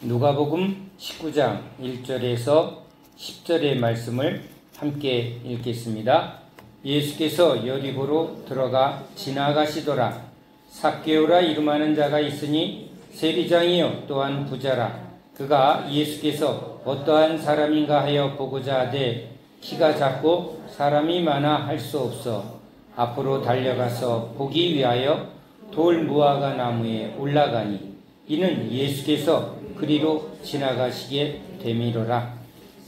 누가복음 19장 1절에서 10절의 말씀을 함께 읽겠습니다. 예수께서 여리고로 들어가 지나가시더라. 삭개오라 이름하는 자가 있으니 세리장이요 또한 부자라. 그가 예수께서 어떠한 사람인가 하여 보고자 하되 키가 작고 사람이 많아 할 수 없어 앞으로 달려가서 보기 위하여 돌 무화과 나무에 올라가니 이는 예수께서 그리로 지나가시게 되미로라.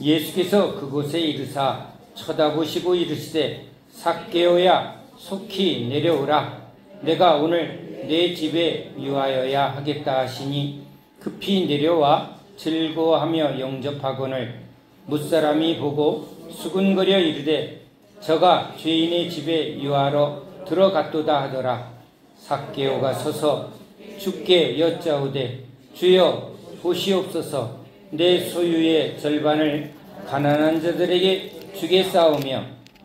예수께서 그곳에 이르사 쳐다보시고 이르시되 삭개오야 속히 내려오라. 내가 오늘 내 집에 유하여야 하겠다 하시니 급히 내려와 즐거워하며 영접하거늘 뭇사람이 보고 수군거려 이르되 저가 죄인의 집에 유하러 들어갔도다 하더라. 삭개오가 서서 주께 여짜오되 주여 보시옵소서. 내 소유의 절반을 가난한 자들에게 주겠사오며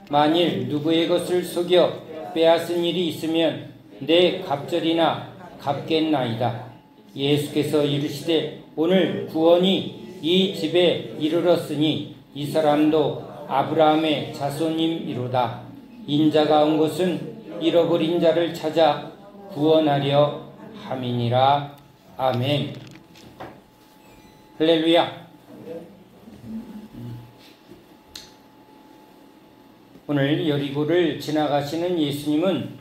만일 누구의 것을 속여 빼앗은 일이 있으면 내 갑절이나 갚겠나이다. 예수께서 이르시되 오늘 구원이 이 집에 이르렀으니 이 사람도 아브라함의 자손임이로다. 인자가 온 것은 잃어버린 자를 찾아 구원하려 함이니라. 아멘. 할렐루야. 오늘 여리고를 지나가시는 예수님은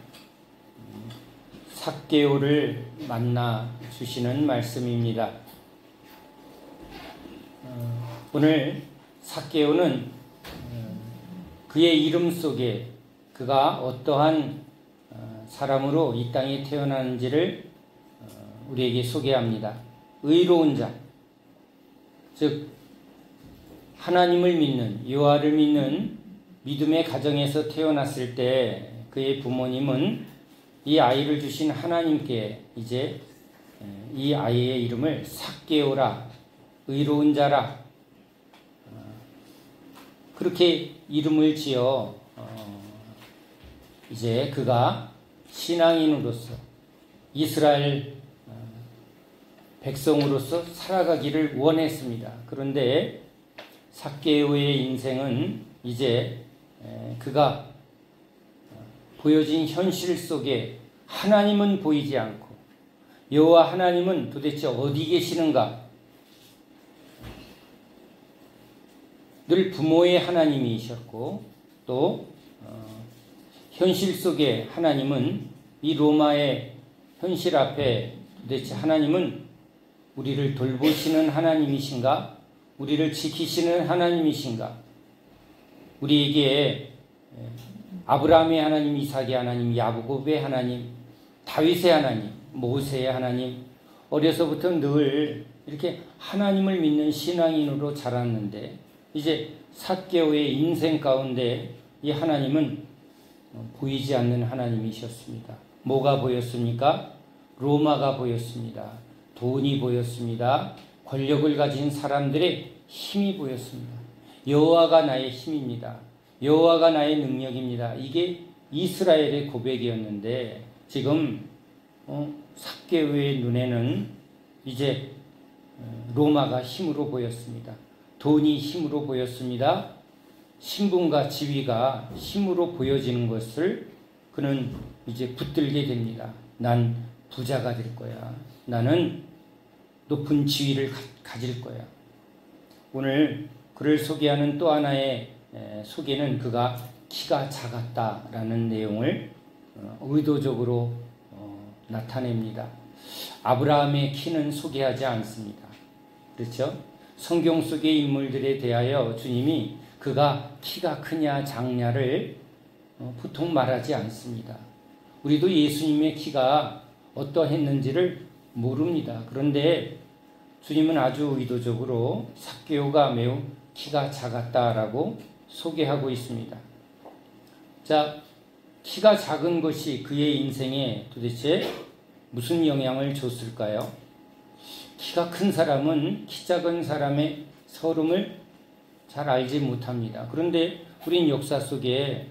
삭개오를 만나 주시는 말씀입니다. 오늘 삭개오는 그의 이름 속에 그가 어떠한 사람으로 이 땅에 태어나는지를 우리에게 소개합니다. 의로운 자, 즉 하나님을 믿는, 여호와를 믿는 믿음의 가정에서 태어났을 때 그의 부모님은 이 아이를 주신 하나님께 이제 이 아이의 이름을 삭개오라, 의로운 자라, 그렇게 이름을 지어 이제 그가 신앙인으로서 이스라엘 백성으로서 살아가기를 원했습니다. 그런데 삭개오의 인생은 이제 그가 보여진 현실 속에 하나님은 보이지 않고 여호와 하나님은 도대체 어디 계시는가? 늘 부모의 하나님이셨고 또 현실 속에 하나님은 이 로마의 현실 앞에 도대체 하나님은 우리를 돌보시는 하나님이신가? 우리를 지키시는 하나님이신가? 우리에게 아브라함의 하나님, 이삭의 하나님, 야곱의 하나님, 다윗의 하나님, 모세의 하나님, 어려서부터 늘 이렇게 하나님을 믿는 신앙인으로 자랐는데 이제 삭개오의 인생 가운데 이 하나님은 보이지 않는 하나님이셨습니다. 뭐가 보였습니까? 로마가 보였습니다. 돈이 보였습니다. 권력을 가진 사람들의 힘이 보였습니다. 여호와가 나의 힘입니다. 여호와가 나의 능력입니다. 이게 이스라엘의 고백이었는데 지금 삭개오의 눈에는 이제 로마가 힘으로 보였습니다. 돈이 힘으로 보였습니다. 신분과 지위가 힘으로 보여지는 것을 그는 이제 붙들게 됩니다. 난 부자가 될 거야. 나는 높은 지위를 가질 거야. 오늘 그를 소개하는 또 하나의 소개는 그가 키가 작았다라는 내용을 의도적으로 나타냅니다. 아브라함의 키는 소개하지 않습니다. 그렇죠? 성경 속의 인물들에 대하여 주님이 그가 키가 크냐 작냐를 보통 말하지 않습니다. 우리도 예수님의 키가 어떠했는지를 모릅니다. 그런데 주님은 아주 의도적으로 삭개오가 매우 키가 작았다라고 소개하고 있습니다. 자, 키가 작은 것이 그의 인생에 도대체 무슨 영향을 줬을까요? 키가 큰 사람은 키 작은 사람의 서름을 잘 알지 못합니다. 그런데 우린 역사 속에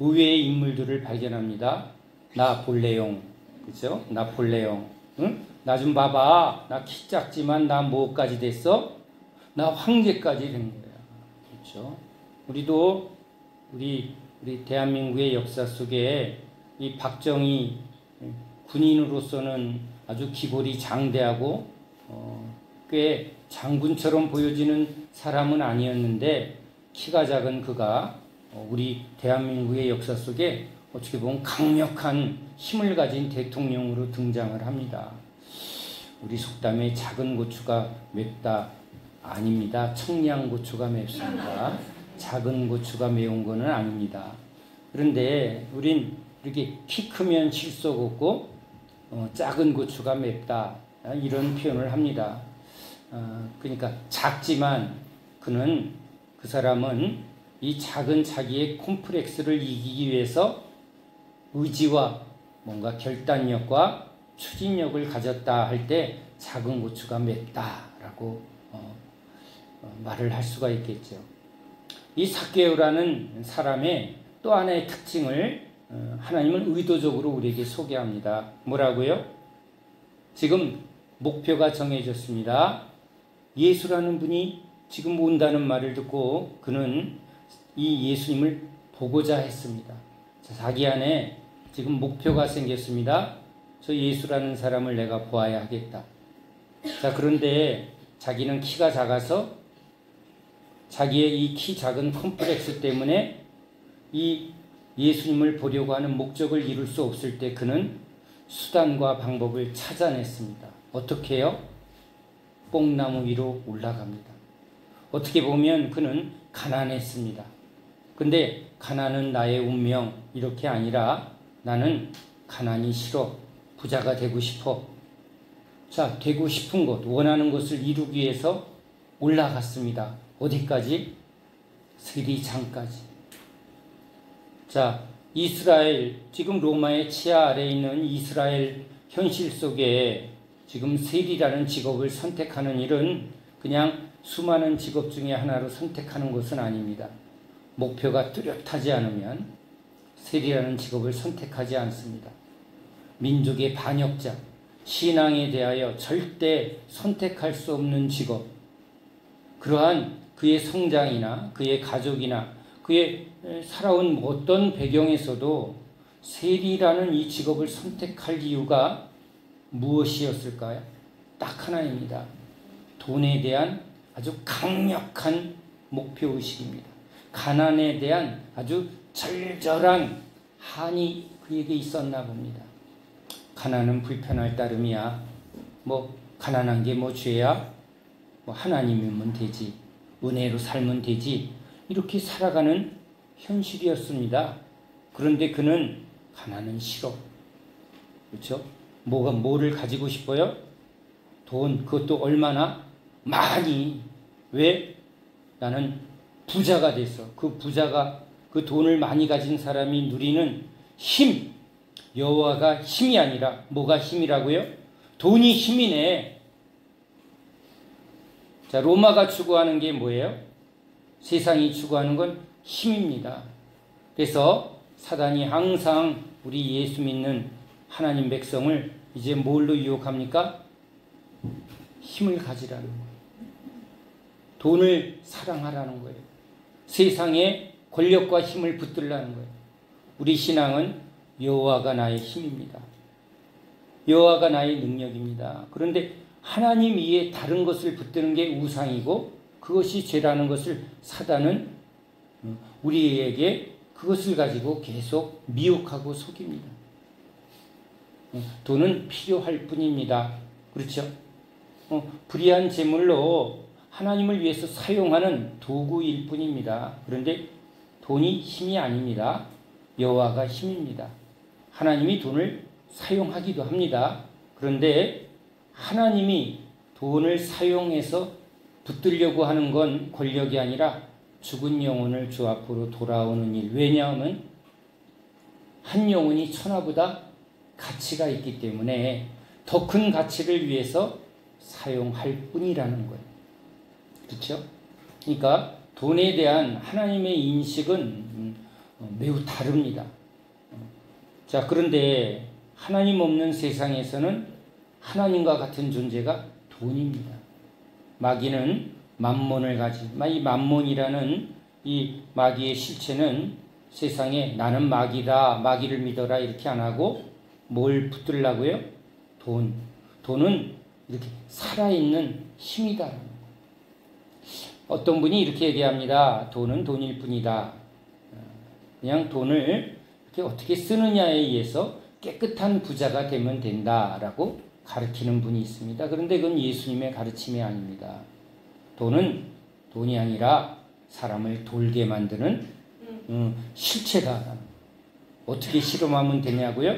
의외의 인물들을 발견합니다. 나폴레옹, 그렇죠? 나폴레옹, 응? 나 좀 봐봐. 나 키 작지만 나 뭐까지 됐어? 나 황제까지 된 거야. 그렇죠? 우리도 우리 대한민국의 역사 속에 이 박정희 군인으로서는 아주 기골이 장대하고 꽤 장군처럼 보여지는 사람은 아니었는데 키가 작은 그가 우리 대한민국의 역사 속에 어떻게 보면 강력한 힘을 가진 대통령으로 등장을 합니다. 우리 속담에 작은 고추가 맵다 아닙니다. 청양고추가 맵습니다. 작은 고추가 매운 거는 아닙니다. 그런데 우린 이렇게 키 크면 실속 없고 작은 고추가 맵다 이런 표현을 합니다. 그러니까 작지만 그 사람은 이 작은 자기의 콤플렉스를 이기기 위해서 의지와 뭔가 결단력과 추진력을 가졌다 할 때 작은 고추가 맵다라고 말을 할 수가 있겠죠. 이 삭개오라는 사람의 또 하나의 특징을 하나님은 의도적으로 우리에게 소개합니다. 뭐라고요? 지금 목표가 정해졌습니다. 예수라는 분이 지금 온다는 말을 듣고 그는 이 예수님을 보고자 했습니다. 자기 안에 지금 목표가 생겼습니다. 저 예수라는 사람을 내가 보아야 하겠다. 자, 그런데 자기는 키가 작아서 자기의 이 키 작은 컴플렉스 때문에 이 예수님을 보려고 하는 목적을 이룰 수 없을 때 그는 수단과 방법을 찾아냈습니다. 어떻게 해요? 뽕나무 위로 올라갑니다. 어떻게 보면 그는 가난했습니다. 근데 가난은 나의 운명 이렇게 아니라 나는 가난이 싫어. 부자가 되고 싶어. 자, 되고 싶은 것, 원하는 것을 이루기 위해서 올라갔습니다. 어디까지? 세리장까지. 자, 이스라엘, 지금 로마의 치하 아래에 있는 이스라엘 현실 속에 지금 세리라는 직업을 선택하는 일은 그냥 수많은 직업 중에 하나로 선택하는 것은 아닙니다. 목표가 뚜렷하지 않으면 세리라는 직업을 선택하지 않습니다. 민족의 반역자, 신앙에 대하여 절대 선택할 수 없는 직업, 그러한 그의 성장이나 그의 가족이나 그의 살아온 어떤 배경에서도 세리라는 이 직업을 선택할 이유가 무엇이었을까요? 딱 하나입니다. 돈에 대한 아주 강력한 목표의식입니다. 가난에 대한 아주 절절한 한이 그에게 있었나 봅니다. 가난은 불편할 따름이야. 가난한 게 죄야? 하나님이면 되지. 은혜로 살면 되지. 이렇게 살아가는 현실이었습니다. 그런데 그는 가난은 싫어. 그렇죠? 뭐를 가지고 싶어요? 돈, 그것도 얼마나? 많이. 왜? 나는 부자가 됐어. 그 돈을 많이 가진 사람이 누리는 힘. 여호와가 힘이 아니라 뭐가 힘이라고요? 돈이 힘이네. 자, 로마가 추구하는 게 뭐예요? 세상이 추구하는 건 힘입니다. 그래서 사단이 항상 우리 예수 믿는 하나님 백성을 이제 뭘로 유혹합니까? 힘을 가지라는 거예요. 돈을 사랑하라는 거예요. 세상에 권력과 힘을 붙들라는 거예요. 우리 신앙은 여호와가 나의 힘입니다. 여호와가 나의 능력입니다. 그런데 하나님 이외에 다른 것을 붙드는 게 우상이고 그것이 죄라는 것을 사단은 우리에게 그것을 가지고 계속 미혹하고 속입니다. 돈은 필요할 뿐입니다. 그렇죠? 불의한 재물로 하나님을 위해서 사용하는 도구일 뿐입니다. 그런데 돈이 힘이 아닙니다. 여호와가 힘입니다. 하나님이 돈을 사용하기도 합니다. 그런데 하나님이 돈을 사용해서 붙들려고 하는 건 권력이 아니라 죽은 영혼을 주 앞으로 돌아오는 일. 왜냐하면 한 영혼이 천하보다 가치가 있기 때문에 더 큰 가치를 위해서 사용할 뿐이라는 거예요. 그렇죠? 그러니까 돈에 대한 하나님의 인식은 매우 다릅니다. 자, 그런데 하나님 없는 세상에서는 하나님과 같은 존재가 돈입니다. 마귀는 만몬을 가진, 이 만몬이라는 이 마귀의 실체는 세상에 나는 마귀다, 마귀를 믿어라 이렇게 안 하고 뭘 붙들라고요? 돈. 돈은 이렇게 살아있는 힘이다. 어떤 분이 이렇게 얘기합니다. 돈은 돈일 뿐이다. 그냥 돈을 이렇게 어떻게 쓰느냐에 의해서 깨끗한 부자가 되면 된다라고 가르치는 분이 있습니다. 그런데 그건 예수님의 가르침이 아닙니다. 돈은 돈이 아니라 사람을 돌게 만드는 실체다. 어떻게 실험하면 되냐고요?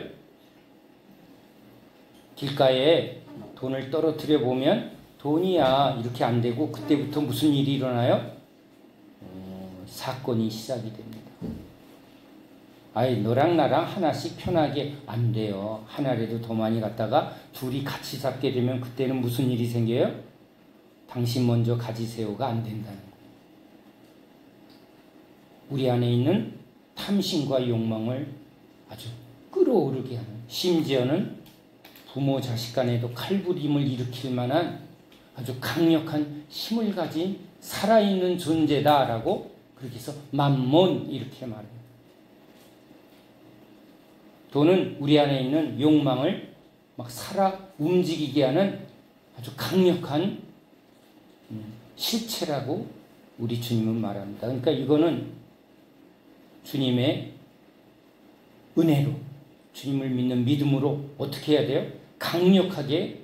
길가에 돈을 떨어뜨려 보면 돈이야 이렇게 안 되고 그때부터 무슨 일이 일어나요? 사건이 시작이 됩니다. 아이 너랑 나랑 하나씩 편하게 안 돼요. 하나라도 더 많이 갖다가 둘이 같이 잡게 되면 그때는 무슨 일이 생겨요? 당신 먼저 가지세요가 안 된다는 거예요. 우리 안에 있는 탐심과 욕망을 아주 끌어오르게 하는, 심지어는 부모 자식 간에도 칼부림을 일으킬 만한 아주 강력한 힘을 가진 살아있는 존재다라고 그렇게 해서 만몬 이렇게 말해요. 돈은 우리 안에 있는 욕망을 막 살아 움직이게 하는 아주 강력한 실체라고 우리 주님은 말합니다. 그러니까 이거는 주님의 은혜로, 주님을 믿는 믿음으로 어떻게 해야 돼요? 강력하게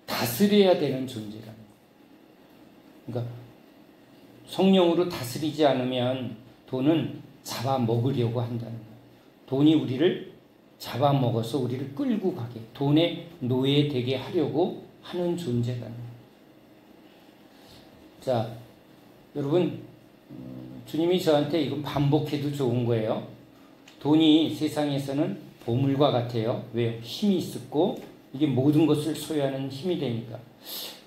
다스려야 되는 존재라는 거예요. 그러니까 성령으로 다스리지 않으면 돈은 잡아먹으려고 한다는 거예요. 돈이 우리를 잡아먹어서 우리를 끌고 가게, 돈의 노예되게 하려고 하는 존재라는 거예요. 자, 여러분, 주님이 저한테 이거 반복해도 좋은 거예요. 돈이 세상에서는 보물과 같아요. 왜요? 힘이 있었고 이게 모든 것을 소유하는 힘이 되니까.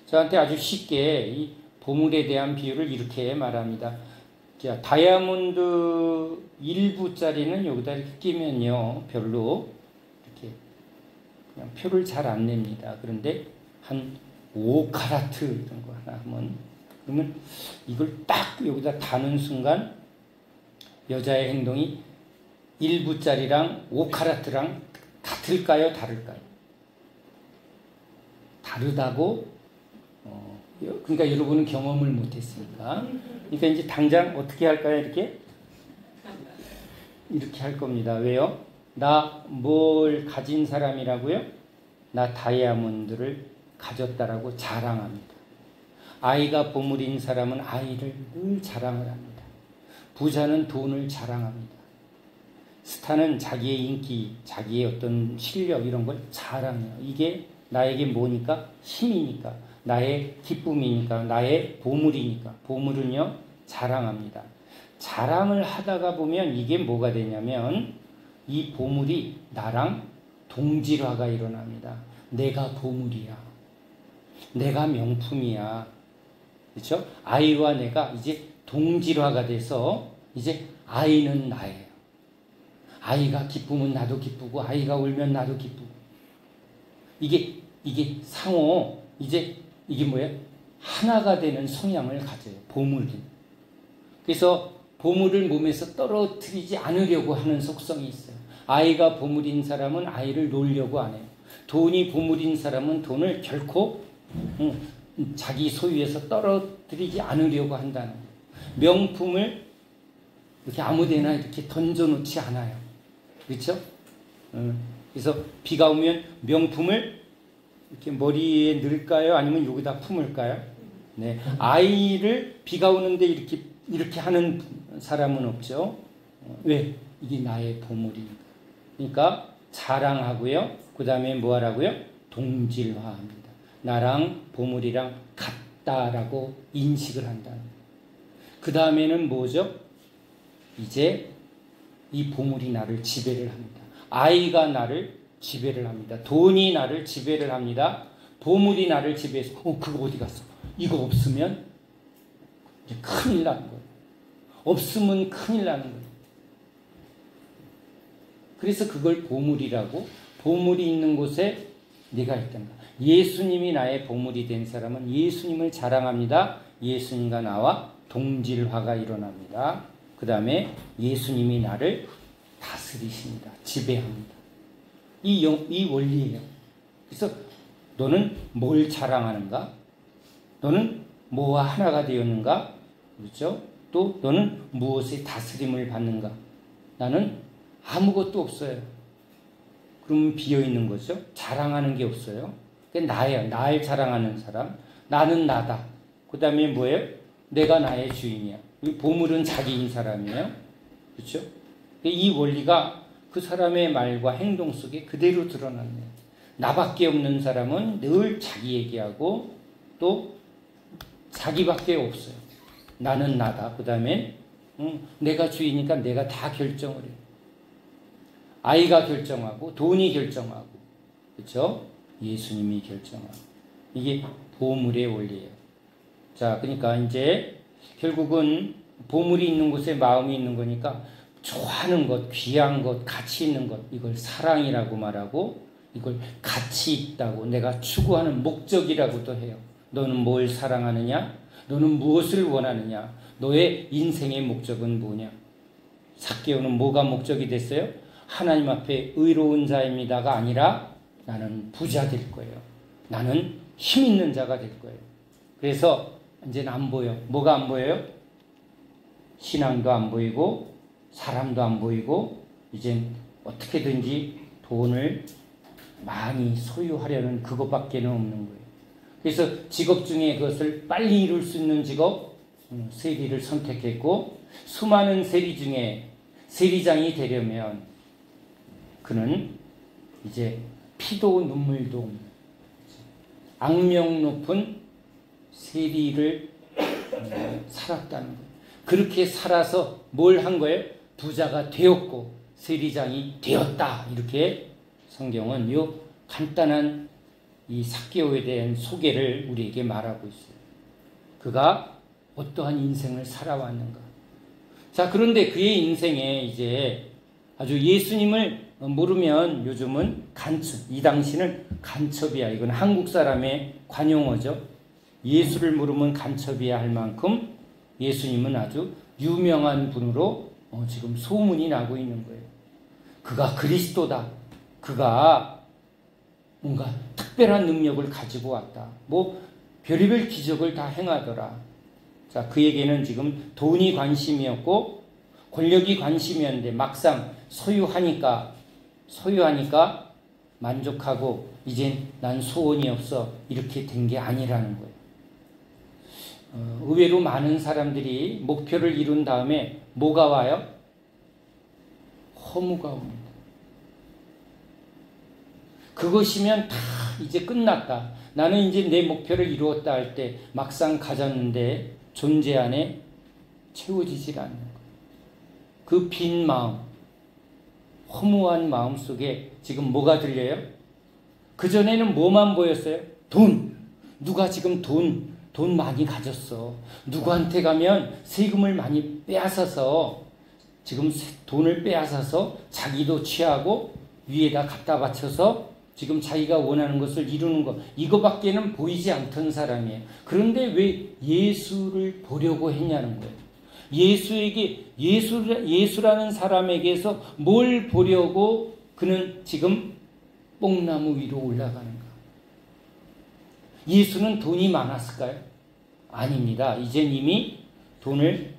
저한테 아주 쉽게 이 보물에 대한 비유를 이렇게 말합니다. 자, 다이아몬드 1부짜리는 여기다 이렇게 끼면요, 별로 이렇게 그냥 표를 잘 안 냅니다. 그런데 한 5카라트 이런 거 하나 하면, 그러면 이걸 딱 여기다 다는 순간 여자의 행동이 1부짜리랑 5카라트랑 같을까요? 다를까요? 다르다고, 그러니까 여러분은 경험을 못했으니까. 그러니까 이제 당장 어떻게 할까요? 이렇게 할 겁니다. 왜요? 나 뭘 가진 사람이라고요? 나 다이아몬드를 가졌다라고 자랑합니다. 아이가 보물인 사람은 아이를 늘 자랑을 합니다. 부자는 돈을 자랑합니다. 스타는 자기의 인기, 자기의 어떤 실력 이런 걸 자랑해요. 이게 나에게 뭐니까? 힘이니까, 나의 기쁨이니까, 나의 보물이니까. 보물은요, 자랑합니다. 자랑을 하다가 보면 이게 뭐가 되냐면 이 보물이 나랑 동질화가 일어납니다. 내가 보물이야. 내가 명품이야. 그렇죠? 아이와 내가 이제 동질화가 돼서 이제 아이는 나예요. 아이가 기쁘면 나도 기쁘고 아이가 울면 나도 기쁘고. 이게 상호 이제 이게 뭐예요? 하나가 되는 성향을 가져요. 보물이. 그래서 보물을 몸에서 떨어뜨리지 않으려고 하는 속성이 있어요. 아이가 보물인 사람은 아이를 놓으려고 안 해요. 돈이 보물인 사람은 돈을 결코 자기 소유에서 떨어뜨리지 않으려고 한다는 거예요. 명품을 이렇게 아무데나 이렇게 던져놓지 않아요. 그렇죠? 그래서 비가 오면 명품을 이렇게 머리에 넣을까요? 아니면 여기다 품을까요? 네. 아이를 비가 오는데 이렇게 하는 사람은 없죠. 왜? 이게 나의 보물이니까. 그러니까 자랑하고요. 그 다음에 뭐 하라고요? 동질화합니다. 나랑 보물이랑 같다라고 인식을 한다는 거예요. 그 다음에는 뭐죠? 이제 이 보물이 나를 지배를 합니다. 아이가 나를 지배를 합니다. 돈이 나를 지배를 합니다. 보물이 나를 지배해서 그거 어디 갔어? 이거 없으면 이제 큰일 나는 거예요. 없으면 큰일 나는 거예요. 그래서 그걸 보물이라고, 보물이 있는 곳에 내가 있단다. 예수님이 나의 보물이 된 사람은 예수님을 자랑합니다. 예수님과 나와 동질화가 일어납니다. 그 다음에 예수님이 나를 다스리십니다. 지배합니다. 이 원리예요. 그래서 너는 뭘 자랑하는가? 너는 뭐와 하나가 되었는가? 그렇죠? 또 너는 무엇의 다스림을 받는가? 나는 아무것도 없어요. 그러면 비어있는 거죠. 자랑하는 게 없어요. 그게 나예요. 나를 자랑하는 사람. 나는 나다. 그 다음에 뭐예요? 내가 나의 주인이야. 이 보물은 자기인 사람이에요. 그렇죠? 이 원리가 그 사람의 말과 행동 속에 그대로 드러났네요. 나밖에 없는 사람은 늘 자기 얘기하고 또 자기밖에 없어요. 나는 나다. 그 다음에 내가 주인이니까 내가 다 결정을 해요. 아이가 결정하고 돈이 결정하고 그렇죠? 예수님이 결정하고 이게 보물의 원리예요. 자, 그러니까 이제 결국은 보물이 있는 곳에 마음이 있는 거니까 좋아하는 것, 귀한 것, 가치 있는 것 이걸 사랑이라고 말하고 이걸 가치 있다고 내가 추구하는 목적이라고도 해요. 너는 뭘 사랑하느냐? 너는 무엇을 원하느냐? 너의 인생의 목적은 뭐냐? 삭개오는 뭐가 목적이 됐어요? 하나님 앞에 의로운 자입니다가 아니라 나는 부자 될 거예요. 나는 힘 있는 자가 될 거예요. 그래서 이제는 안 보여. 뭐가 안 보여요? 신앙도 안 보이고 사람도 안 보이고 이젠 어떻게든지 돈을 많이 소유하려는 그것밖에는 없는 거예요. 그래서 직업 중에 그것을 빨리 이룰 수 있는 직업 세리를 선택했고 수많은 세리 중에 세리장이 되려면 그는 이제 피도 눈물도 없는 악명 높은 세리를 살았다는 거예요. 그렇게 살아서 뭘 한 거예요? 부자가 되었고 세리장이 되었다. 이렇게 성경은 이 간단한 이 삭개오에 대한 소개를 우리에게 말하고 있어요. 그가 어떠한 인생을 살아왔는가. 자, 그런데 그의 인생에 이제 아주 예수님을 모르면 요즘은 간첩, 이 당시는 간첩이야. 이건 한국 사람의 관용어죠. 예수를 모르면 간첩이야 할 만큼 예수님은 아주 유명한 분으로 지금 소문이 나고 있는 거예요. 그가 그리스도다. 그가 뭔가 특별한 능력을 가지고 왔다. 뭐 별의별 기적을 다 행하더라. 자, 그에게는 지금 돈이 관심이었고 권력이 관심이었는데 막상 소유하니까 만족하고 이젠 난 소원이 없어 이렇게 된 게 아니라는 거예요. 의외로 많은 사람들이 목표를 이룬 다음에 뭐가 와요? 허무가 옵니다. 그것이면 다 이제 끝났다. 나는 이제 내 목표를 이루었다 할 때 막상 가졌는데 존재 안에 채워지질 않는 거예요. 그 빈 마음, 허무한 마음 속에 지금 뭐가 들려요? 그전에는 뭐만 보였어요? 돈. 누가 지금 돈 많이 가졌어. 누구한테 가면 세금을 많이 빼앗아서 지금 돈을 빼앗아서 자기도 취하고 위에다 갖다 바쳐서 지금 자기가 원하는 것을 이루는 것. 이거밖에는 보이지 않던 사람이에요. 그런데 왜 예수를 보려고 했냐는 거예요. 예수라는 사람에게서 뭘 보려고 그는 지금 뽕나무 위로 올라가는가? 예수는 돈이 많았을까요? 아닙니다. 이젠 이미 돈을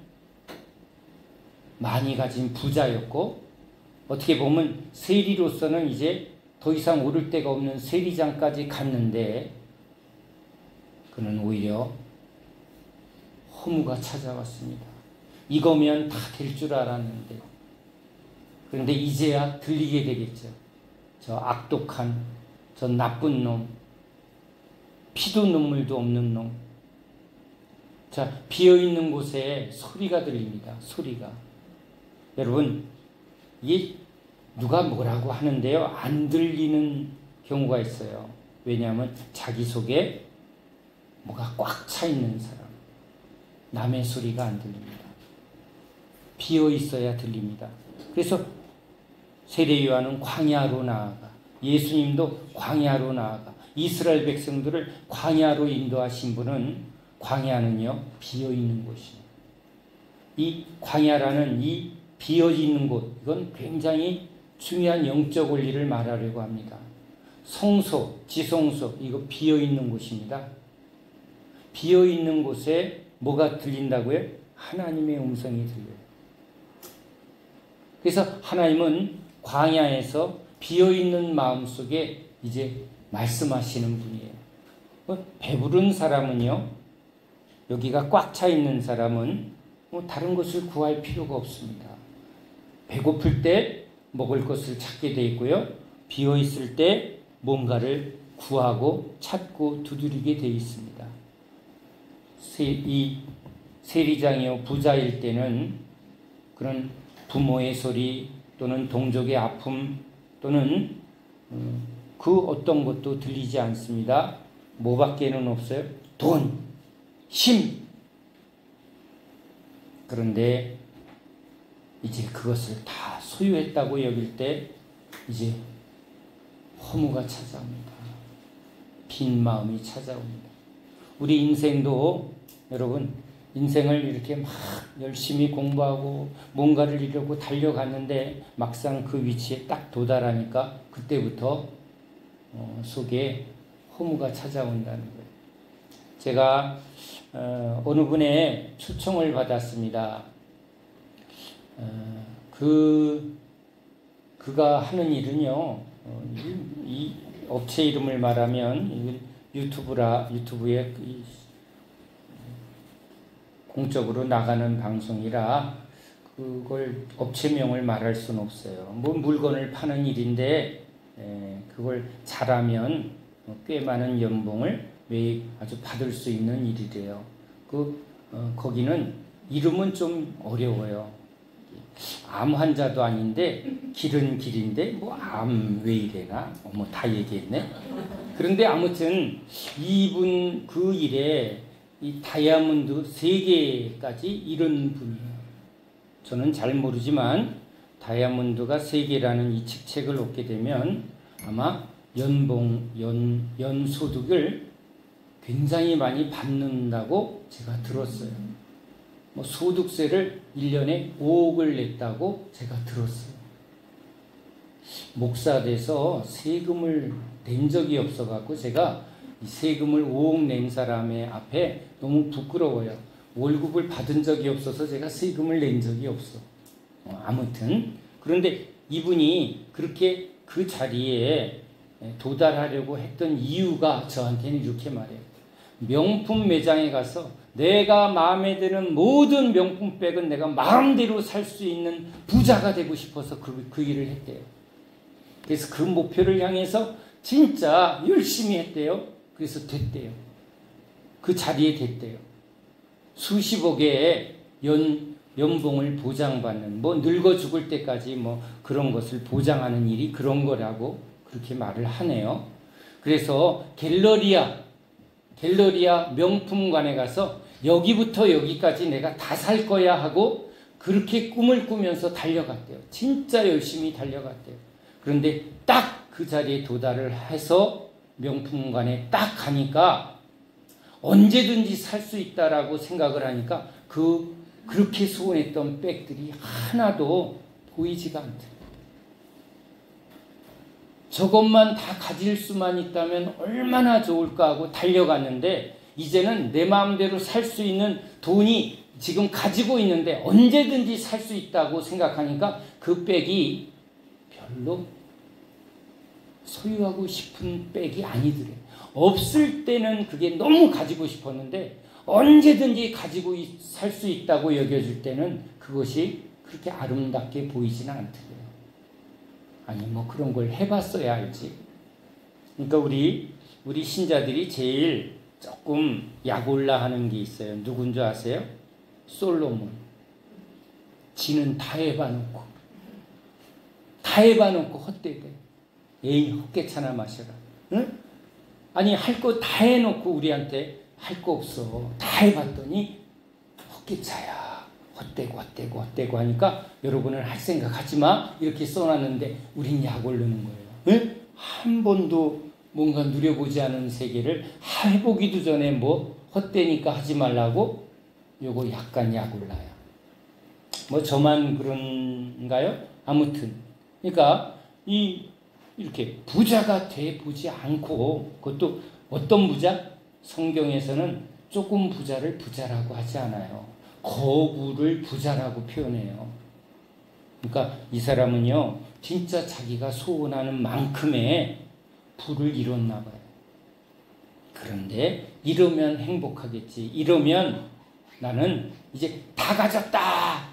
많이 가진 부자였고 어떻게 보면 세리로서는 이제 더 이상 오를 데가 없는 세리장까지 갔는데 그는 오히려 허무가 찾아왔습니다. 이거면 다 될 줄 알았는데 그런데 이제야 들리게 되겠죠. 저 악독한 저 나쁜 놈 피도 눈물도 없는 놈. 자, 비어있는 곳에 소리가 들립니다. 소리가. 여러분 이게 누가 뭐라고 하는데요 안 들리는 경우가 있어요. 왜냐하면 자기 속에 뭐가 꽉 차 있는 사람 남의 소리가 안 들립니다. 비어 있어야 들립니다. 그래서 세례 요한은 광야로 나아가 예수님도 광야로 나아가 이스라엘 백성들을 광야로 인도하신 분은 광야는요 비어있는 곳이에요. 이 광야라는 이 비어있는 곳, 이건 굉장히 중요한 영적 원리를 말하려고 합니다. 성소, 지성소, 이거 비어있는 곳입니다. 비어있는 곳에 뭐가 들린다고요? 하나님의 음성이 들려요. 그래서 하나님은 광야에서 비어있는 마음속에 이제 말씀하시는 분이에요. 배부른 사람은요, 여기가 꽉 차 있는 사람은 다른 것을 구할 필요가 없습니다. 배고플 때 먹을 것을 찾게 돼 있고요. 비어있을 때 뭔가를 구하고 찾고 두드리게 돼 있습니다. 이 세리장이요 부자일 때는 그런 부모의 소리 또는 동족의 아픔 또는 그 어떤 것도 들리지 않습니다. 뭐밖에는 없어요? 돈, 힘. 그런데 이제 그것을 다 소유했다고 여길 때 이제 허무가 찾아옵니다. 빈 마음이 찾아옵니다. 우리 인생도 여러분 인생을 이렇게 막 열심히 공부하고 뭔가를 이루고 달려갔는데 막상 그 위치에 딱 도달하니까 그때부터 속에 허무가 찾아온다는 거예요. 제가 어느 분의 초청을 받았습니다. 그가 하는 일은요, 이 업체 이름을 말하면 유튜브에 공적으로 나가는 방송이라 그걸 업체명을 말할 수는 없어요. 뭐 물건을 파는 일인데 그걸 잘하면 꽤 많은 연봉을 매일 아주 받을 수 있는 일이래요. 거기는 이름은 좀 어려워요. 암 환자도 아닌데 길은 길인데 뭐 암 왜 이래나? 다 얘기했네. 그런데 아무튼 이분 그 일에 이 다이아몬드 3개까지 이런 분이에요. 저는 잘 모르지만 다이아몬드가 3개라는 이 직책을 얻게 되면 아마 연소득을 굉장히 많이 받는다고 제가 들었어요. 소득세를 1년에 5억을 냈다고 제가 들었어요. 목사 돼서 세금을 낸 적이 없어갖고 제가 이 세금을 5억 낸 사람의 앞에 너무 부끄러워요. 월급을 받은 적이 없어서 제가 세금을 낸 적이 없어. 아무튼 그런데 이분이 그렇게 그 자리에 도달하려고 했던 이유가 저한테는 이렇게 말해요. 명품 매장에 가서 내가 마음에 드는 모든 명품백은 내가 마음대로 살 수 있는 부자가 되고 싶어서 그 일을 했대요. 그래서 그 목표를 향해서 진짜 열심히 했대요. 그래서 됐대요. 그 자리에 됐대요. 수십억의 연봉을 보장받는, 늙어 죽을 때까지 그런 것을 보장하는 일이 그런 거라고 그렇게 말을 하네요. 그래서 갤러리아 명품관에 가서 여기부터 여기까지 내가 다 살 거야 하고 그렇게 꿈을 꾸면서 달려갔대요. 진짜 열심히 달려갔대요. 그런데 딱 그 자리에 도달을 해서 명품관에 딱 가니까 언제든지 살 수 있다라고 생각을 하니까 그렇게 소원했던 백들이 하나도 보이지가 않대요. 저것만 다 가질 수만 있다면 얼마나 좋을까 하고 달려갔는데 이제는 내 마음대로 살 수 있는 돈이 지금 가지고 있는데 언제든지 살 수 있다고 생각하니까 그 백이 별로 소유하고 싶은 백이 아니더래. 없을 때는 그게 너무 가지고 싶었는데 언제든지 가지고 살 수 있다고 여겨질 때는 그것이 그렇게 아름답게 보이지는 않더래요. 아니 그런 걸 해봤어야 알지. 그러니까 우리 신자들이 제일 조금 약올라 하는 게 있어요. 누군지 아세요? 솔로몬. 지는 다 해봐놓고 헛되대. 에이 헛개차나 마셔라. 응? 아니 할 거 다 해놓고 우리한테 할 거 없어. 다 해봤더니 헛개차야. 헛되고 하니까 여러분은 할 생각 하지 마 이렇게 써놨는데 우린 약 오르는 거예요. 응? 한 번도 뭔가 누려보지 않은 세계를 해보기도 전에 뭐 헛되니까 하지 말라고 요거 약간 약올라요. 뭐 저만 그런가요? 아무튼 그러니까 이렇게 부자가 돼 보지 않고, 그것도 어떤 부자? 성경에서는 조금 부자를 부자라고 하지 않아요. 거구를 부자라고 표현해요. 그러니까 이 사람은요, 진짜 자기가 소원하는 만큼의 부를 이뤘나 봐요. 그런데 이러면 행복하겠지. 이러면 나는 이제 다 가졌다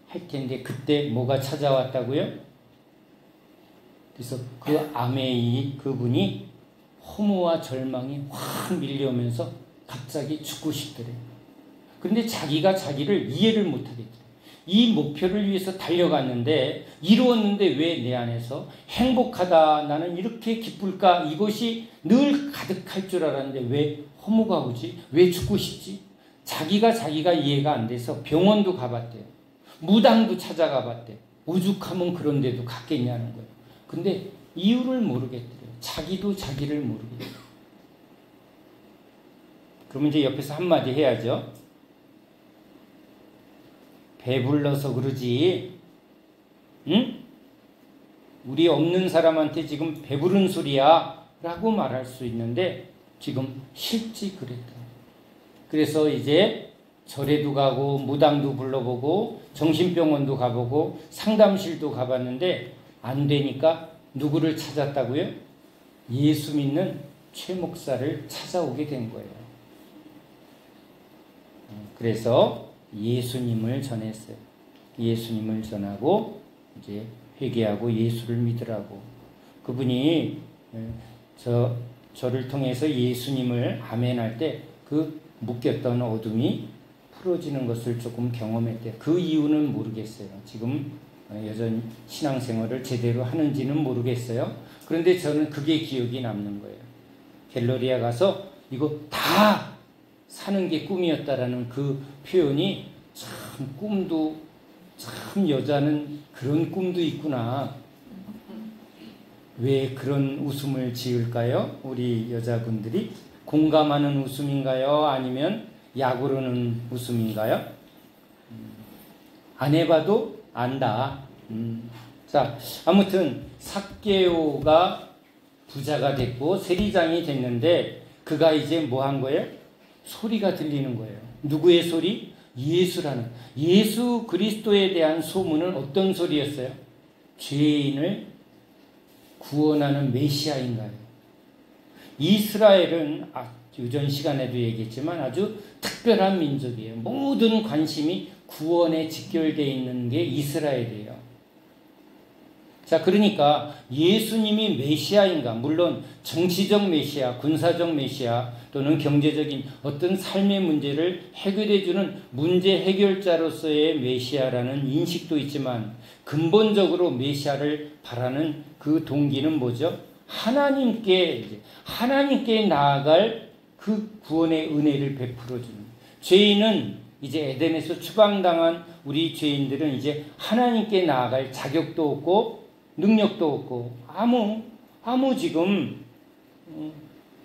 할 텐데, 그때 뭐가 찾아왔다고요? 그래서 그 아메이 그분이 허무와 절망이 확 밀려오면서 갑자기 죽고 싶더래요. 그런데 자기가 자기를 이해를 못하겠죠. 이 목표를 위해서 달려갔는데, 이루었는데 왜 내 안에서 행복하다, 나는 이렇게 기쁠까, 이것이 늘 가득할 줄 알았는데 왜 허무가 오지? 왜 죽고 싶지? 자기가 이해가 안 돼서 병원도 가봤대요. 무당도 찾아가 봤대요. 오죽하면 그런 데도 갔겠냐는 거예요. 근데 이유를 모르겠더래요. 자기도 자기를 모르겠어요. 그러면 이제 옆에서 한마디 해야죠. 배불러서 그러지, 응? 우리 없는 사람한테 지금 배부른 소리야 라고 말할 수 있는데, 지금 실제 그랬다. 그래서 이제 절에도 가고 무당도 불러보고 정신병원도 가보고 상담실도 가봤는데 안 되니까 누구를 찾았다고요? 예수 믿는 최 목사를 찾아오게 된 거예요. 그래서 예수님을 전했어요. 예수님을 전하고 이제 회개하고 예수를 믿으라고. 그분이 저를 통해서 예수님을 아멘할 때 그 묶였던 어둠이 풀어지는 것을 조금 경험했대요. 그 이유는 모르겠어요. 지금 여전히 신앙생활을 제대로 하는지는 모르겠어요. 그런데 저는 그게 기억이 남는 거예요. 갤러리아 가서 이거 다 사는 게 꿈이었다라는 그 표현이, 참 꿈도, 참 여자는 그런 꿈도 있구나. 왜 그런 웃음을 지을까요? 우리 여자분들이 공감하는 웃음인가요? 아니면 약오르는 웃음인가요? 안 해봐도 안다. 자, 아무튼 삭개오가 부자가 됐고 세리장이 됐는데, 그가 이제 뭐 한 거예요? 소리가 들리는 거예요. 누구의 소리? 예수라는, 예수 그리스도에 대한 소문은 어떤 소리였어요? 죄인을 구원하는 메시아인가요? 이스라엘은 유전 시간에도 얘기했지만 아주 특별한 민족이에요. 모든 관심이 구원에 직결되어 있는 게 이스라엘이에요. 자, 그러니까 예수님이 메시아인가? 물론 정치적 메시아, 군사적 메시아, 또는 경제적인 어떤 삶의 문제를 해결해주는 문제 해결자로서의 메시아라는 인식도 있지만, 근본적으로 메시아를 바라는 그 동기는 뭐죠? 하나님께 나아갈 그 구원의 은혜를 베풀어주는. 죄인은 이제 에덴에서 추방당한 우리 죄인들은 이제 하나님께 나아갈 자격도 없고 능력도 없고 아무 지금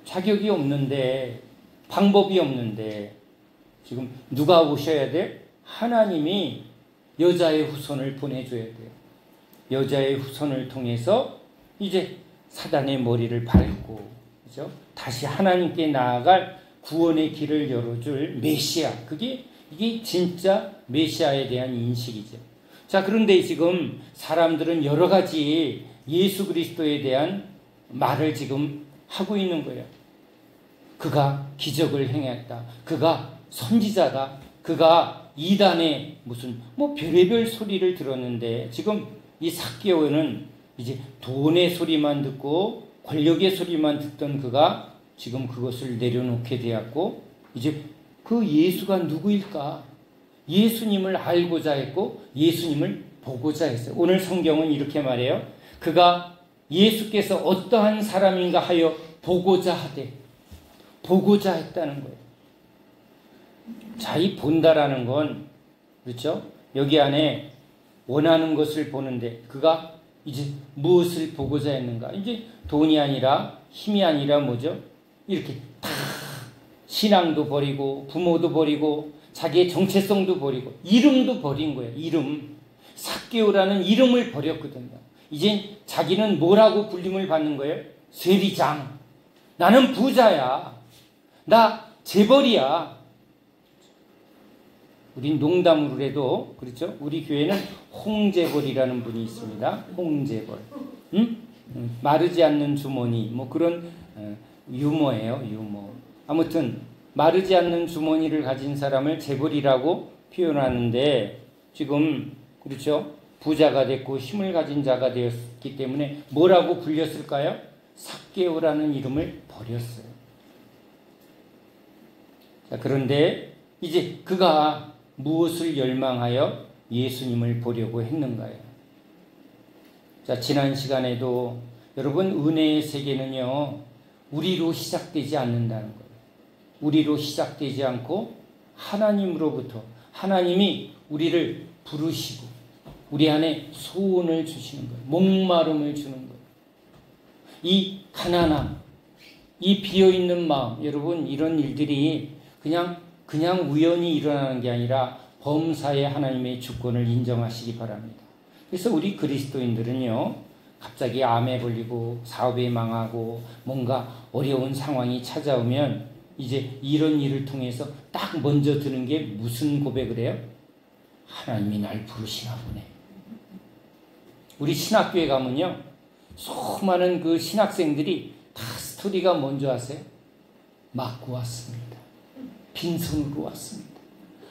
자격이 없는데, 방법이 없는데, 지금 누가 오셔야 돼? 하나님이 여자의 후손을 보내줘야 돼요. 여자의 후손을 통해서 이제 사단의 머리를 밟고, 그죠? 다시 하나님께 나아갈 구원의 길을 열어줄 메시아. 이게 진짜 메시아에 대한 인식이죠. 자, 그런데 지금 사람들은 여러 가지 예수 그리스도에 대한 말을 지금 하고 있는 거예요. 그가 기적을 행했다. 그가 선지자다. 그가 이단의 무슨 별의별 소리를 들었는데, 지금 이 삭개오는 이제 돈의 소리만 듣고 권력의 소리만 듣던 그가 지금 그것을 내려놓게 되었고, 이제 그 예수가 누구일까? 예수님을 알고자 했고 예수님을 보고자 했어요. 오늘 성경은 이렇게 말해요. 그가 예수께서 어떠한 사람인가 하여 보고자 하되, 보고자 했다는 거예요. 자, 이 본다라는 건, 그렇죠? 여기 안에 원하는 것을 보는데, 그가 이제 무엇을 보고자 했는가? 이제 돈이 아니라 힘이 아니라 뭐죠? 이렇게 다 신앙도 버리고 부모도 버리고 자기의 정체성도 버리고 이름도 버린 거예요. 이름. 삭개오라는 이름을 버렸거든요. 이제 자기는 뭐라고 불림을 받는 거예요? 세리장. 나는 부자야. 나 재벌이야. 우린 농담으로 해도 그렇죠? 우리 교회는 홍재벌이라는 분이 있습니다. 홍재벌. 응? 마르지 않는 주머니 뭐 그런 유머예요. 유머. 아무튼 마르지 않는 주머니를 가진 사람을 재벌이라고 표현하는데 지금 그렇죠? 부자가 됐고 힘을 가진 자가 되었기 때문에 뭐라고 불렸을까요? 삭개오라는 이름을 버렸어요. 자, 그런데 이제 그가 무엇을 열망하여 예수님을 보려고 했는가요? 자, 지난 시간에도 여러분 은혜의 세계는요 우리로 시작되지 않는다는 거예요. 우리로 시작되지 않고 하나님으로부터 하나님이 우리를 부르시고 우리 안에 소원을 주시는 거예요. 목마름을 주는 거예요. 이 가난함, 이 비어있는 마음, 여러분 이런 일들이 그냥 우연히 일어나는 게 아니라 범사의 하나님의 주권을 인정하시기 바랍니다. 그래서 우리 그리스도인들은요 갑자기 암에 걸리고 사업이 망하고 뭔가 어려운 상황이 찾아오면 이제 이런 일을 통해서 딱 먼저 드는 게 무슨 고백을 해요? 하나님이 날 부르시나 보네. 우리 신학교에 가면요 수많은 그 신학생들이 다 스토리가 뭔지 아세요? 맞고 왔습니다. 빈손으로 왔습니다.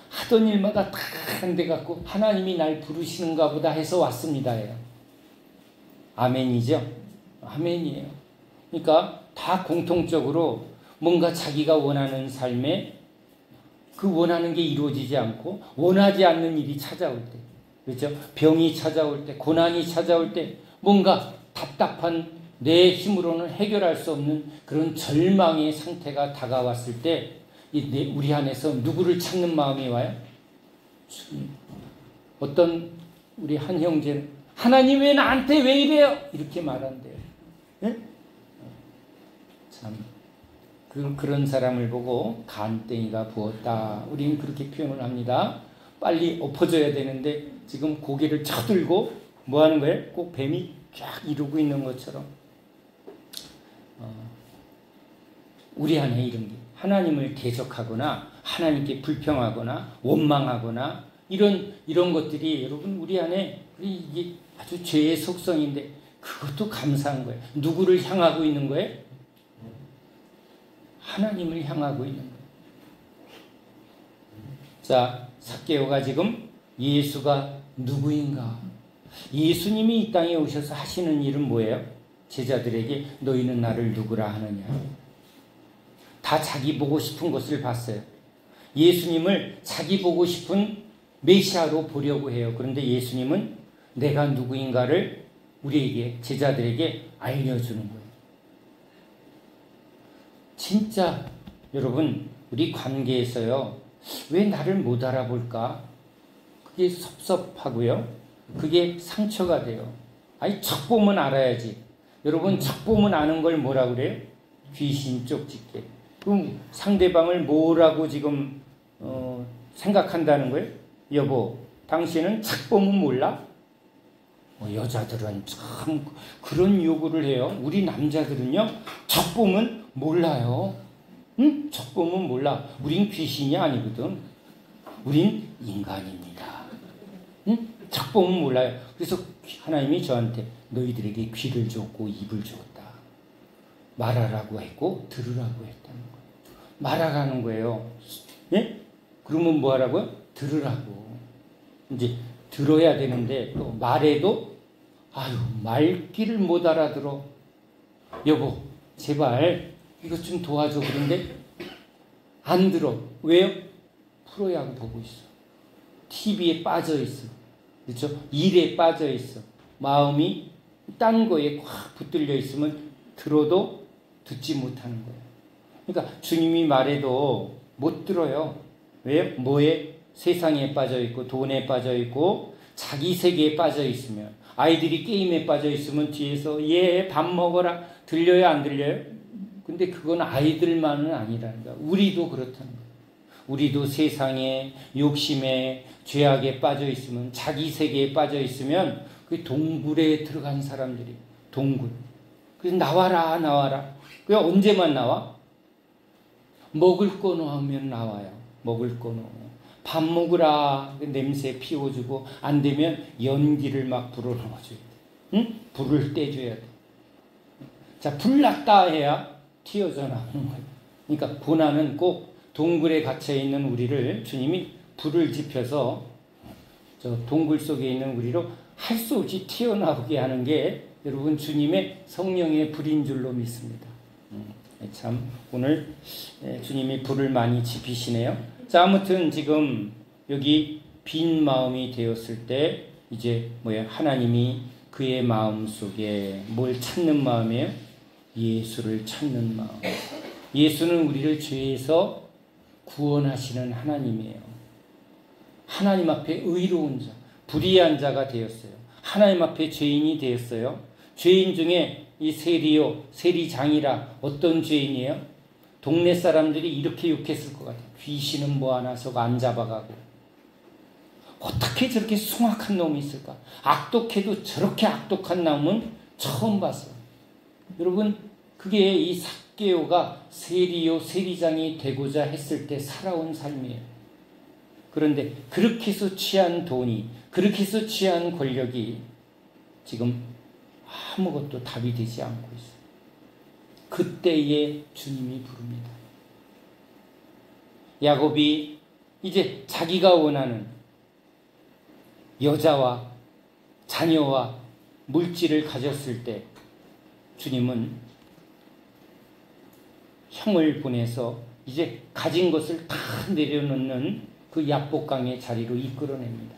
하던 일마다 다 안 돼갖고 하나님이 날 부르시는가 보다 해서 왔습니다예요. 아멘이죠? 아멘이에요. 그러니까 다 공통적으로 뭔가 자기가 원하는 삶에 그 원하는 게 이루어지지 않고 원하지 않는 일이 찾아올 때, 그렇죠? 병이 찾아올 때, 고난이 찾아올 때 뭔가 답답한 내 힘으로는 해결할 수 없는 그런 절망의 상태가 다가왔을 때 우리 안에서 누구를 찾는 마음이 와요? 어떤 우리 한 형제는 하나님 왜 나한테 왜 이래요? 이렇게 말한대요. 네? 참 그런 사람을 보고 간땡이가 부었다. 우리는 그렇게 표현을 합니다. 빨리 엎어져야 되는데 지금 고개를 쳐들고 뭐 하는 거예요? 꼭 뱀이 쫙 이루고 있는 것처럼 우리 안에 이런 게 하나님을 대적하거나 하나님께 불평하거나 원망하거나 이런 것들이 여러분 우리 안에 이게 아주 죄의 속성인데 그것도 감사한 거예요. 누구를 향하고 있는 거예요? 하나님을 향하고 있는 거예요. 자, 삭개오가 지금 예수가 누구인가? 예수님이 이 땅에 오셔서 하시는 일은 뭐예요? 제자들에게 너희는 나를 누구라 하느냐? 다 자기 보고 싶은 것을 봤어요. 예수님을 자기 보고 싶은 메시아로 보려고 해요. 그런데 예수님은 내가 누구인가를 우리에게 제자들에게 알려주는 거예요. 진짜 여러분 우리 관계에서요 왜 나를 못 알아볼까? 그게 섭섭하고요. 그게 상처가 돼요. 아니 척 보면 알아야지. 여러분 척 보면 아는 걸 뭐라 그래요? 귀신 쪽집게. 그럼 상대방을 뭐라고 지금 생각한다는 거예요? 여보, 당신은 척 보면 몰라? 여자들은 참 그런 요구를 해요. 우리 남자들은요 척 보면 몰라요. 응? 척 보면 몰라. 우린 귀신이 아니거든. 우린 인간입니다. 응? 척 보면 몰라요. 그래서 하나님이 저한테 너희들에게 귀를 줬고 입을 줬다. 말하라고 했고 들으라고 했다는 거예요. 말하라는 거예요. 예? 그러면 뭐 하라고요? 들으라고. 이제 들어야 되는데 또 말해도 말귀를 못 알아들어. 여보 제발 이것 좀 도와줘. 그런데 안 들어. 왜요? 프로야구 보고 있어. TV에 빠져 있어. 그렇죠? 일에 빠져 있어. 마음이 딴 거에 확 붙들려 있으면 들어도 듣지 못하는 거예요. 그러니까 주님이 말해도 못 들어요. 왜요? 뭐에? 세상에 빠져 있고 돈에 빠져 있고 자기 세계에 빠져 있으면 아이들이 게임에 빠져 있으면 뒤에서 얘 밥 먹어라 들려요 안 들려요? 근데 그건 아이들만은 아니라는 거야. 우리도 그렇다는 거야. 우리도 세상에 욕심에 죄악에 빠져 있으면 자기 세계에 빠져 있으면 그 동굴에 들어간 사람들이 동굴. 그래서 나와라 나와라. 그 언제만 나와? 먹을 거 놓으면 나와요. 먹을 거 놓으면. 밥 먹으라 냄새 피워주고 안 되면 연기를 막 불어넣어줘야 돼. 응? 불을 떼줘야 돼. 자, 불 났다 해야 튀어져 나오는 거예요. 그러니까 고난은 꼭 동굴에 갇혀 있는 우리를 주님이 불을 지펴서 저 동굴 속에 있는 우리로 할 수 없이 튀어나오게 하는 게 여러분 주님의 성령의 불인 줄로 믿습니다. 참 오늘 주님이 불을 많이 지피시네요. 자, 아무튼 지금 여기 빈 마음이 되었을 때 이제 하나님이 그의 마음 속에 뭘 찾는 마음이에요? 예수를 찾는 마음. 예수는 우리를 죄에서 구원하시는 하나님이에요. 하나님 앞에 의로운 자, 불의한 자가 되었어요. 하나님 앞에 죄인이 되었어요. 죄인 중에 이 세리장이라 어떤 죄인이에요? 동네 사람들이 이렇게 욕했을 것 같아요. 귀신은 뭐하나 저거 안 잡아가고. 어떻게 저렇게 숭악한 놈이 있을까? 악독해도 저렇게 악독한 놈은 처음 봤어요. 여러분, 그게 이 삭개오가 세리장이 되고자 했을 때 살아온 삶이에요. 그런데 그렇게 해서 취한 돈이, 그렇게 해서 취한 권력이 지금 아무것도 답이 되지 않고 있어요. 그때에 주님이 부릅니다. 야곱이 이제 자기가 원하는 여자와 자녀와 물질을 가졌을 때 주님은 형을 보내서 이제 가진 것을 다 내려놓는 그 야복강의 자리로 이끌어냅니다.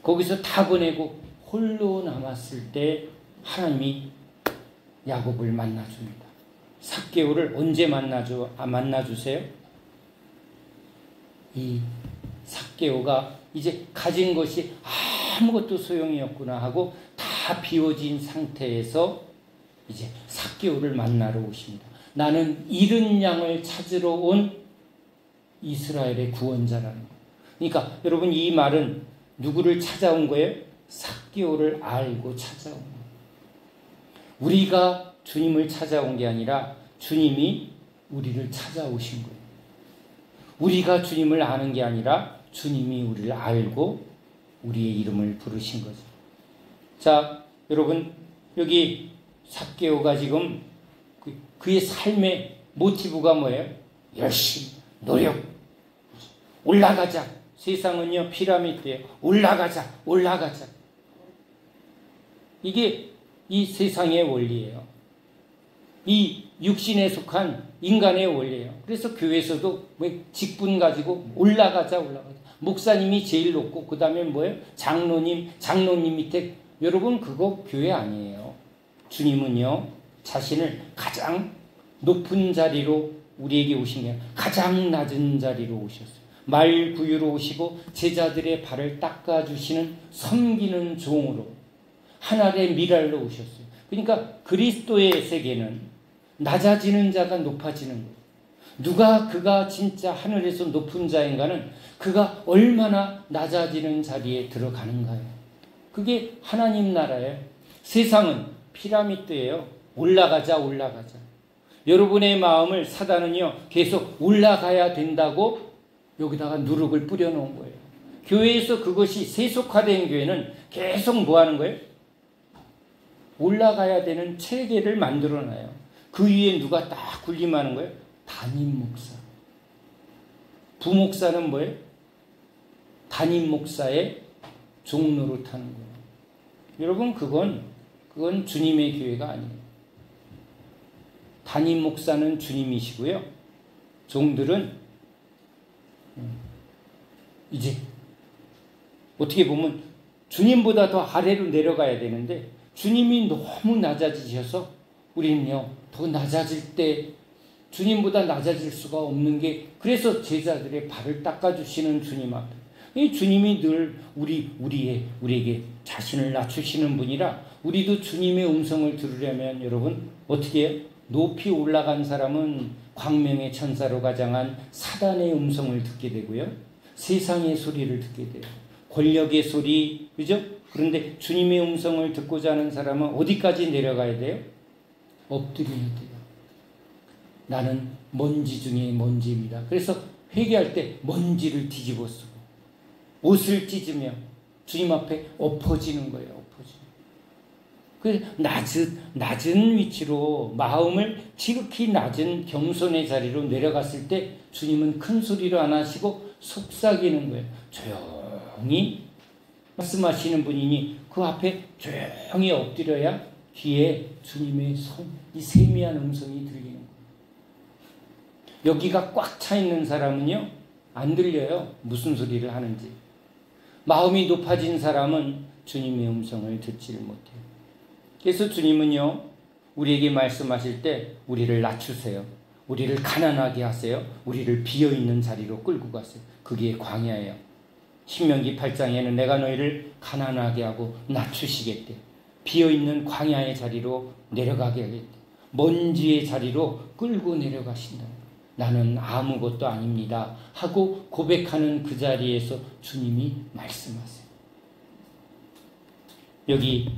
거기서 다 보내고 홀로 남았을 때 하나님이 야곱을 만나줍니다. 삭개오를 언제 만나주세요? 이 삭개오가 이제 가진 것이 아무것도 소용이 없구나 하고 다 비워진 상태에서 이제 삭개오를 만나러 오십니다. 나는 잃은 양을 찾으러 온 이스라엘의 구원자라는 거예요. 그러니까 여러분, 이 말은 누구를 찾아온 거예요? 삭개오를 알고 찾아온 거예요. 우리가 주님을 찾아온 게 아니라 주님이 우리를 찾아오신 거예요. 우리가 주님을 아는 게 아니라 주님이 우리를 알고 우리의 이름을 부르신 거죠. 자, 여러분, 여기 삭개오가 지금 그의 삶의 모티브가 뭐예요? 열심히, 노력, 올라가자. 세상은요, 피라미드예요. 올라가자. 이게 이 세상의 원리예요. 이 육신에 속한 인간의 원리예요. 그래서 교회에서도 직분 가지고 올라가자. 목사님이 제일 높고 그 다음에 뭐예요? 장로님 밑에. 여러분, 그거 교회 아니에요. 주님은요, 자신을 가장 높은 자리로 우리에게 오신 게 아니라 가장 낮은 자리로 오셨어요. 말구유로 오시고 제자들의 발을 닦아주시는 섬기는 종으로 하늘의 미랄로 오셨어요. 그러니까 그리스도의 세계는 낮아지는 자가 높아지는 거예요. 그가 진짜 하늘에서 높은 자인가는 그가 얼마나 낮아지는 자리에 들어가는가요. 그게 하나님 나라예요. 세상은 피라미드예요. 올라가자. 여러분의 마음을 사단은요, 계속 올라가야 된다고 여기다가 누룩을 뿌려놓은 거예요. 교회에서 그것이 세속화된 교회는 계속 뭐 하는 거예요? 올라가야 되는 체계를 만들어놔요. 그 위에 누가 딱 군림하는 거예요? 담임 목사. 부목사는 뭐예요? 담임 목사의 종로를 타는 거예요. 여러분, 그건 주님의 교회가 아니에요. 담임 목사는 주님이시고요. 종들은 이제 어떻게 보면 주님보다 더 아래로 내려가야 되는데 주님이 너무 낮아지셔서 우리는요, 더 낮아질 때 주님보다 낮아질 수가 없는 게, 그래서 제자들의 발을 닦아주시는 주님 앞에 이 주님이 늘 우리에게 자신을 낮추시는 분이라 우리도 주님의 음성을 들으려면 여러분 어떻게 해요? 높이 올라간 사람은 광명의 천사로 가장한 사단의 음성을 듣게 되고요. 세상의 소리를 듣게 돼요. 권력의 소리, 그죠? 그런데 주님의 음성을 듣고자 하는 사람은 어디까지 내려가야 돼요? 엎드려야 돼요. 나는 먼지 중에 먼지입니다. 그래서 회개할 때 먼지를 뒤집어 쓰고 옷을 찢으며 주님 앞에 엎어지는 거예요. 그 낮은 위치로 마음을 지극히 낮은 겸손의 자리로 내려갔을 때 주님은 큰 소리로 안 하시고 속삭이는 거예요. 조용히 말씀하시는 분이니 그 앞에 조용히 엎드려야 귀에 주님의 이 세미한 음성이 들리는 거예요. 여기가 꽉 차 있는 사람은요 안 들려요. 무슨 소리를 하는지. 마음이 높아진 사람은 주님의 음성을 듣지를 못해요. 그래서 주님은요 우리에게 말씀하실 때 우리를 낮추세요. 우리를 가난하게 하세요. 우리를 비어있는 자리로 끌고 가세요. 그게 광야예요. 신명기 8장에는 내가 너희를 가난하게 하고 낮추시겠대. 비어있는 광야의 자리로 내려가게 하겠대. 먼지의 자리로 끌고 내려가신다. 나는 아무것도 아닙니다 하고 고백하는 그 자리에서 주님이 말씀하세요. 여기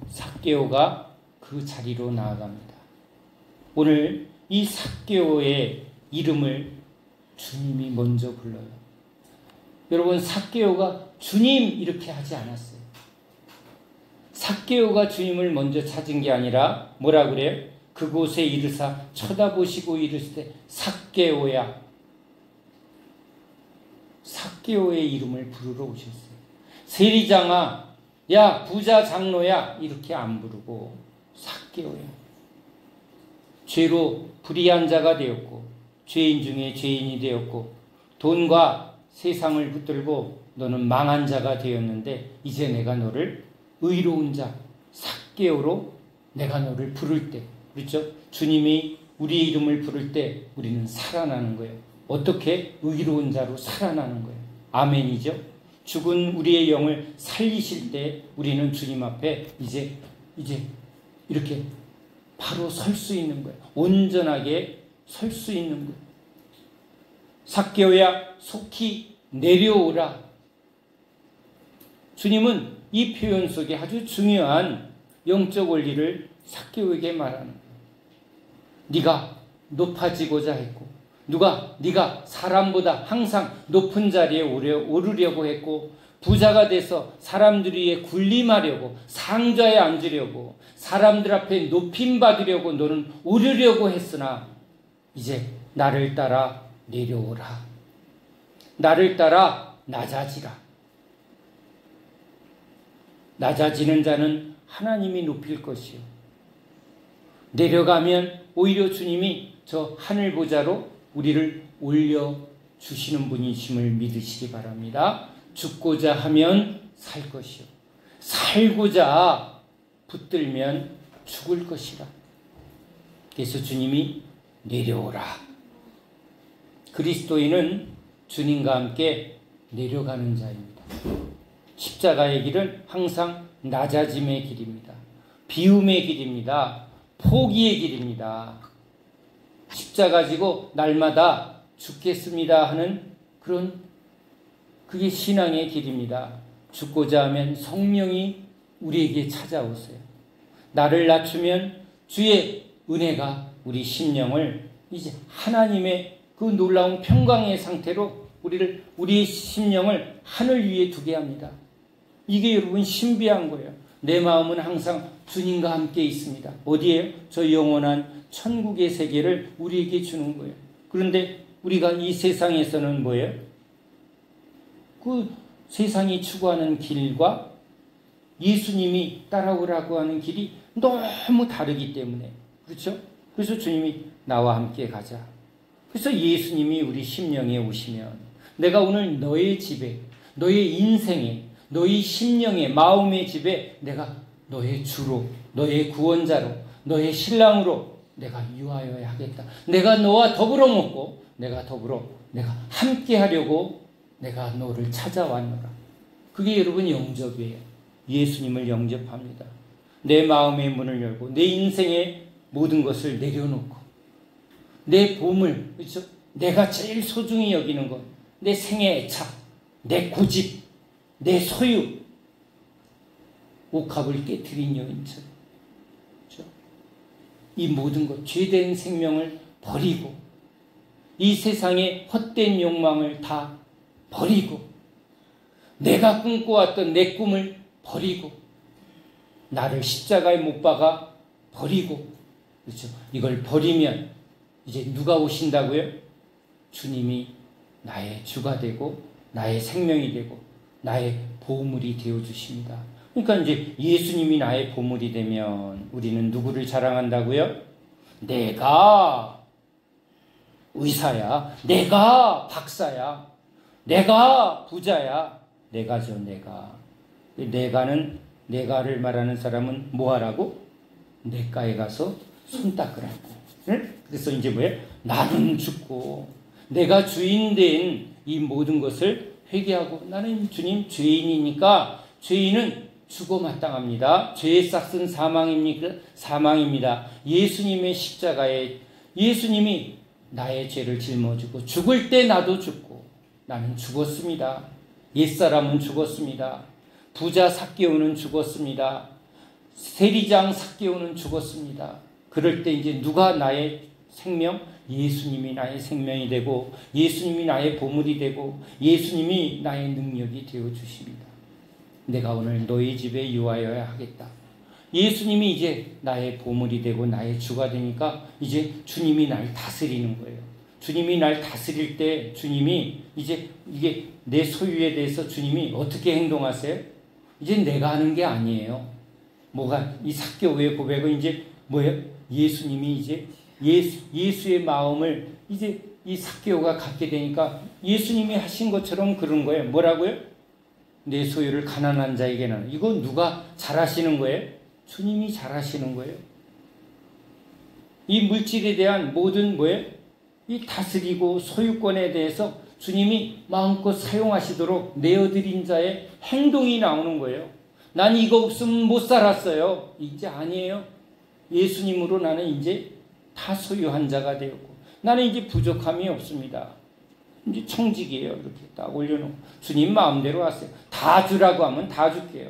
삭개오가 그 자리로 나아갑니다. 오늘 이 삭개오의 이름을 주님이 먼저 불러요. 여러분 삭개오가 주님 이렇게 하지 않았어요. 삭개오가 주님을 먼저 찾은 게 아니라 뭐라 그래요? 그곳에 이르사 쳐다보시고 이르시되 삭개오야. 삭개오의 이름을 부르러 오셨어요. 세리장아, 야 부자 장로야 이렇게 안 부르고 삭개오야. 죄로 불의한 자가 되었고 죄인 중에 죄인이 되었고 돈과 세상을 붙들고 너는 망한 자가 되었는데 이제 내가 너를 의로운 자 삭개오로 내가 너를 부를 때, 그렇죠? 주님이 우리의 이름을 부를 때 우리는 살아나는 거예요. 어떻게? 의로운 자로 살아나는 거예요. 아멘이죠? 죽은 우리의 영을 살리실 때 우리는 주님 앞에 이제 이렇게 바로 설 수 있는 거예요. 온전하게 설 수 있는 거예요. 삭개오야 속히 내려오라. 주님은 이 표현 속에 아주 중요한 영적 원리를 삭개오에게 말하는 거예요. 네가 높아지고자 했고 네가 사람보다 항상 높은 자리에 오르려고 했고 부자가 돼서 사람들 위에 군림하려고 상좌에 앉으려고 사람들 앞에 높임 받으려고 너는 오르려고 했으나 이제 나를 따라 내려오라. 나를 따라 낮아지라. 낮아지는 자는 하나님이 높일 것이요. 내려가면 오히려 주님이 저 하늘 보좌로 우리를 올려주시는 분이심을 믿으시기 바랍니다. 죽고자 하면 살 것이요. 살고자 붙들면 죽을 것이라. 그래서 주님이 내려오라. 그리스도인은 주님과 함께 내려가는 자입니다. 십자가의 길은 항상 낮아짐의 길입니다. 비움의 길입니다. 포기의 길입니다. 십자가 지고 날마다 죽겠습니다 하는 그게 신앙의 길입니다. 죽고자 하면 성령이 우리에게 찾아오세요. 나를 낮추면 주의 은혜가 우리 심령을 이제 하나님의 그 놀라운 평강의 상태로 우리의 심령을 하늘 위에 두게 합니다. 이게 여러분 신비한 거예요. 내 마음은 항상 주님과 함께 있습니다. 어디에요? 저 영원한 천국의 세계를 우리에게 주는 거예요. 그런데 우리가 이 세상에서는 뭐예요? 그 세상이 추구하는 길과 예수님이 따라오라고 하는 길이 너무 다르기 때문에, 그렇죠? 그래서 주님이 나와 함께 가자. 그래서 예수님이 우리 심령에 오시면 내가 오늘 너의 집에, 너의 인생에, 너의 심령에, 마음의 집에 내가 너의 주로, 너의 구원자로, 너의 신랑으로 내가 유하여야 하겠다. 내가 너와 더불어 먹고 내가 함께 하려고 내가 너를 찾아왔노라. 그게 여러분 영접이에요. 예수님을 영접합니다. 내 마음의 문을 열고 내 인생의 모든 것을 내려놓고 내 보물, 그렇죠? 내가 제일 소중히 여기는 것, 내 생애 애착, 내 고집, 내 소유, 옥합을 깨트린 여인처럼, 그렇죠? 이 모든 것, 죄된 생명을 버리고 이 세상의 헛된 욕망을 다 버리고 내가 꿈꿔왔던 내 꿈을 버리고 나를 십자가에 못 박아 버리고, 그렇죠? 이걸 버리면 이제 누가 오신다고요? 주님이 나의 주가 되고 나의 생명이 되고 나의 보물이 되어 주십니다. 그러니까 이제 예수님이 나의 보물이 되면 우리는 누구를 자랑한다고요? 내가 의사야, 내가 박사야, 내가 부자야, 내가죠, 내가. 내가를 말하는 사람은 뭐 하라고? 내가에 가서 손 닦으라고. 응? 그래서 이제 뭐예요? 나는 죽고 내가 주인 된 이 모든 것을 회개하고 나는 주님 죄인이니까 죄인은 죽어 마땅합니다. 죄의 싹은 사망입니다. 예수님의 십자가에 예수님이 나의 죄를 짊어지고 죽을 때 나도 죽고 나는 죽었습니다. 옛사람은 죽었습니다. 부자 삭개오는 죽었습니다. 세리장 삭개오는 죽었습니다. 그럴 때 이제 누가 나의 생명? 예수님이 나의 생명이 되고 예수님이 나의 보물이 되고 예수님이 나의 능력이 되어 주십니다. 내가 오늘 너희 집에 유하여야 하겠다. 예수님이 이제 나의 보물이 되고 나의 주가 되니까 이제 주님이 날 다스리는 거예요. 주님이 날 다스릴 때 주님이 이제 이게 내 소유에 대해서 주님이 어떻게 행동하세요? 이제 내가 하는 게 아니에요. 뭐가 이 삭개오의 고백은 이제 뭐예요? 예수님이 이제 예수의 마음을 이제 이 삭개오가 갖게 되니까 예수님이 하신 것처럼 그런 거예요. 뭐라고요? 내 소유를 가난한 자에게 나눠. 이거 누가 잘하시는 거예요? 주님이 잘하시는 거예요. 이 물질에 대한 모든 뭐예요? 이 다스리고 소유권에 대해서 주님이 마음껏 사용하시도록 내어드린 자의 행동이 나오는 거예요. 난 이거 없으면 못 살았어요. 이제 아니에요. 예수님으로 나는 이제 다 소유한 자가 되었고 나는 이제 부족함이 없습니다. 이제 청직이에요. 이렇게 딱 올려놓고 주님 마음대로 하세요. 다 주라고 하면 다 줄게요.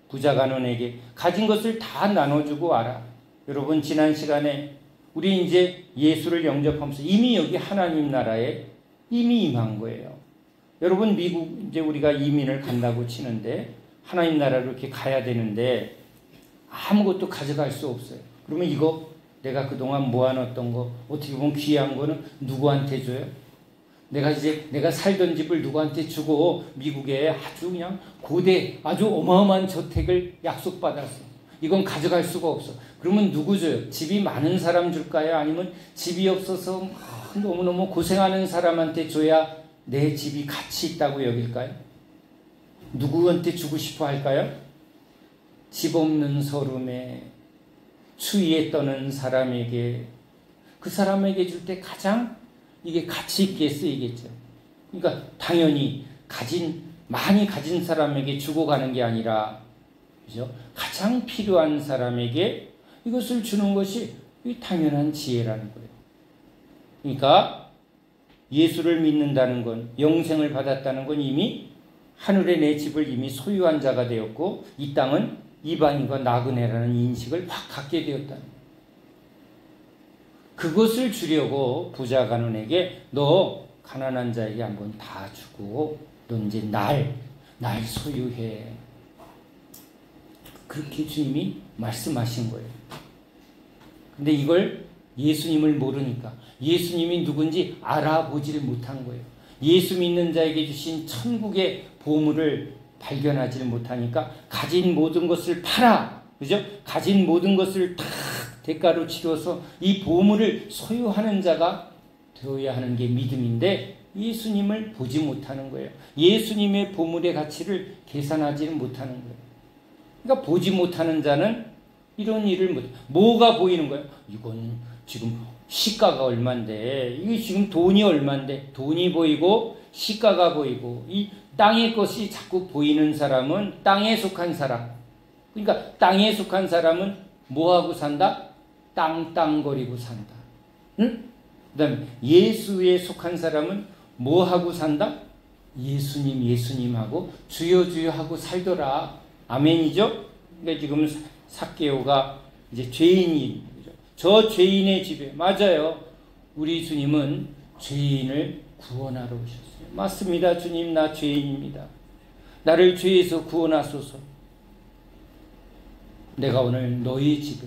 부자가 너에게 가진 것을 다 나눠주고 와라. 여러분 지난 시간에 우리 이제 예수를 영접하면서 이미 여기 하나님 나라에 이미 임한 거예요. 여러분 미국 이제 우리가 이민을 간다고 치는데 하나님 나라로 이렇게 가야 되는데 아무것도 가져갈 수 없어요. 그러면 이거 내가 그동안 모아놨던 거 어떻게 보면 귀한 거는 누구한테 줘요? 내가 살던 집을 누구한테 주고 미국에 아주 그냥 고대 아주 어마어마한 저택을 약속받았어. 이건 가져갈 수가 없어. 그러면 누구 줘요? 집이 많은 사람 줄까요? 아니면 집이 없어서 너무너무 고생하는 사람한테 줘야 내 집이 가치 있다고 여길까요? 누구한테 주고 싶어 할까요? 집 없는 서름에 추위에 떠는 사람에게 그 사람에게 줄 때 가장 이게 가치 있게 쓰이겠죠. 그러니까 당연히 많이 가진 사람에게 주고 가는 게 아니라 그죠? 가장 필요한 사람에게 이것을 주는 것이 당연한 지혜라는 거예요. 그러니까 예수를 믿는다는 건 영생을 받았다는 건 이미 하늘에 내 집을 이미 소유한 자가 되었고 이 땅은 이방인과 나그네라는 인식을 확 갖게 되었다는 거예요. 그것을 주려고 부자 가난에게 너 가난한 자에게 한번 다 주고 너 이제 날 소유해. 그렇게 주님이 말씀하신 거예요. 근데 이걸 예수님을 모르니까 예수님이 누군지 알아보지를 못한 거예요. 예수 믿는 자에게 주신 천국의 보물을 발견하지를 못하니까 가진 모든 것을 팔아. 그죠? 가진 모든 것을 다 대가로 치러서 이 보물을 소유하는 자가 되어야 하는 게 믿음인데 예수님을 보지 못하는 거예요. 예수님의 보물의 가치를 계산하지는 못하는 거예요. 그러니까 보지 못하는 자는 이런 일을 못. 뭐가 보이는 거예요? 이건 지금 시가가 얼만데 이게 지금 돈이 얼만데 돈이 보이고 시가가 보이고 이 땅의 것이 자꾸 보이는 사람은 땅에 속한 사람. 그러니까 땅에 속한 사람은 뭐하고 산다? 땅땅거리고 산다. 응? 그 다음에 예수에 속한 사람은 뭐하고 산다? 예수님하고 주여 주여 하고 살더라. 아멘이죠? 그러니까 지금 삭개오가 이제 죄인이, 저 죄인의 집에, 맞아요. 우리 주님은 죄인을 구원하러 오셨어요. 맞습니다. 주님, 나 죄인입니다. 나를 죄에서 구원하소서. 내가 오늘 너희 집에,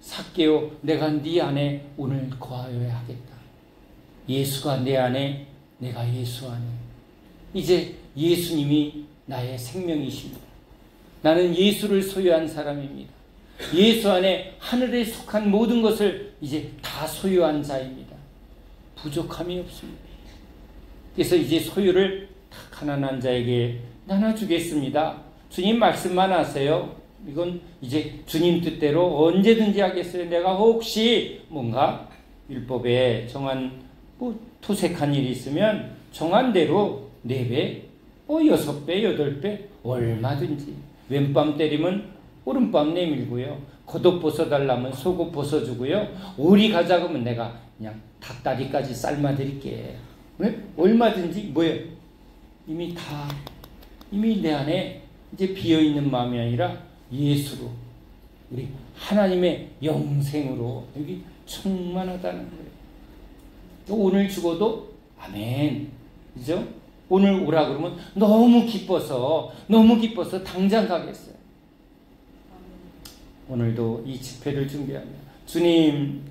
삭개오, 내가 네 안에 오늘 거하여야 하겠다. 예수가 내 안에, 내가 예수 안에. 이제 예수님이 나의 생명이십니다. 나는 예수를 소유한 사람입니다. 예수 안에 하늘에 속한 모든 것을 이제 다 소유한 자입니다. 부족함이 없습니다. 그래서 이제 소유를 다 가난한 자에게 나눠주겠습니다. 주님 말씀만 하세요. 이건 이제 주님 뜻대로 언제든지 하겠어요. 내가 혹시 뭔가 율법에 정한 토색한 일이 있으면 정한 대로 4배, 6배, 8배 얼마든지. 왼밤 때리면 오른밤 내밀고요. 겉옷 벗어달라면 속옷 벗어주고요. 오리 가자 그러면 내가 그냥 닭다리까지 삶아드릴게. 네? 얼마든지 뭐예요? 이미 내 안에 이제 비어있는 마음이 아니라 예수로, 우리 하나님의 영생으로 여기 충만하다는 거예요. 오늘 죽어도 아멘. 그죠? 오늘 오라 그러면 너무 기뻐서 당장 가겠어요. 오늘도 이 집회를 준비하며 주님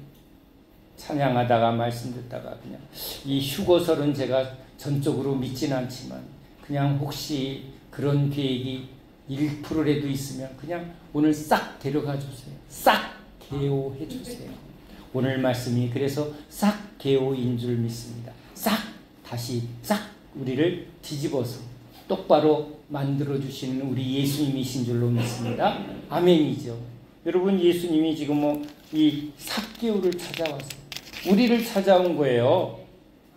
찬양하다가 말씀 듣다가 그냥 이 휴거설은 제가 전적으로 믿진 않지만 그냥 혹시 그런 계획이 1%라도 있으면 그냥 오늘 싹 데려가 주세요. 싹 개오해 주세요. 오늘 말씀이 그래서 싹 개오인 줄 믿습니다. 다시 우리를 뒤집어서 똑바로 만들어주시는 우리 예수님이신 줄로 믿습니다. 아멘이죠. 여러분, 예수님이 지금 이 삭개오를 찾아왔어요. 우리를 찾아온 거예요.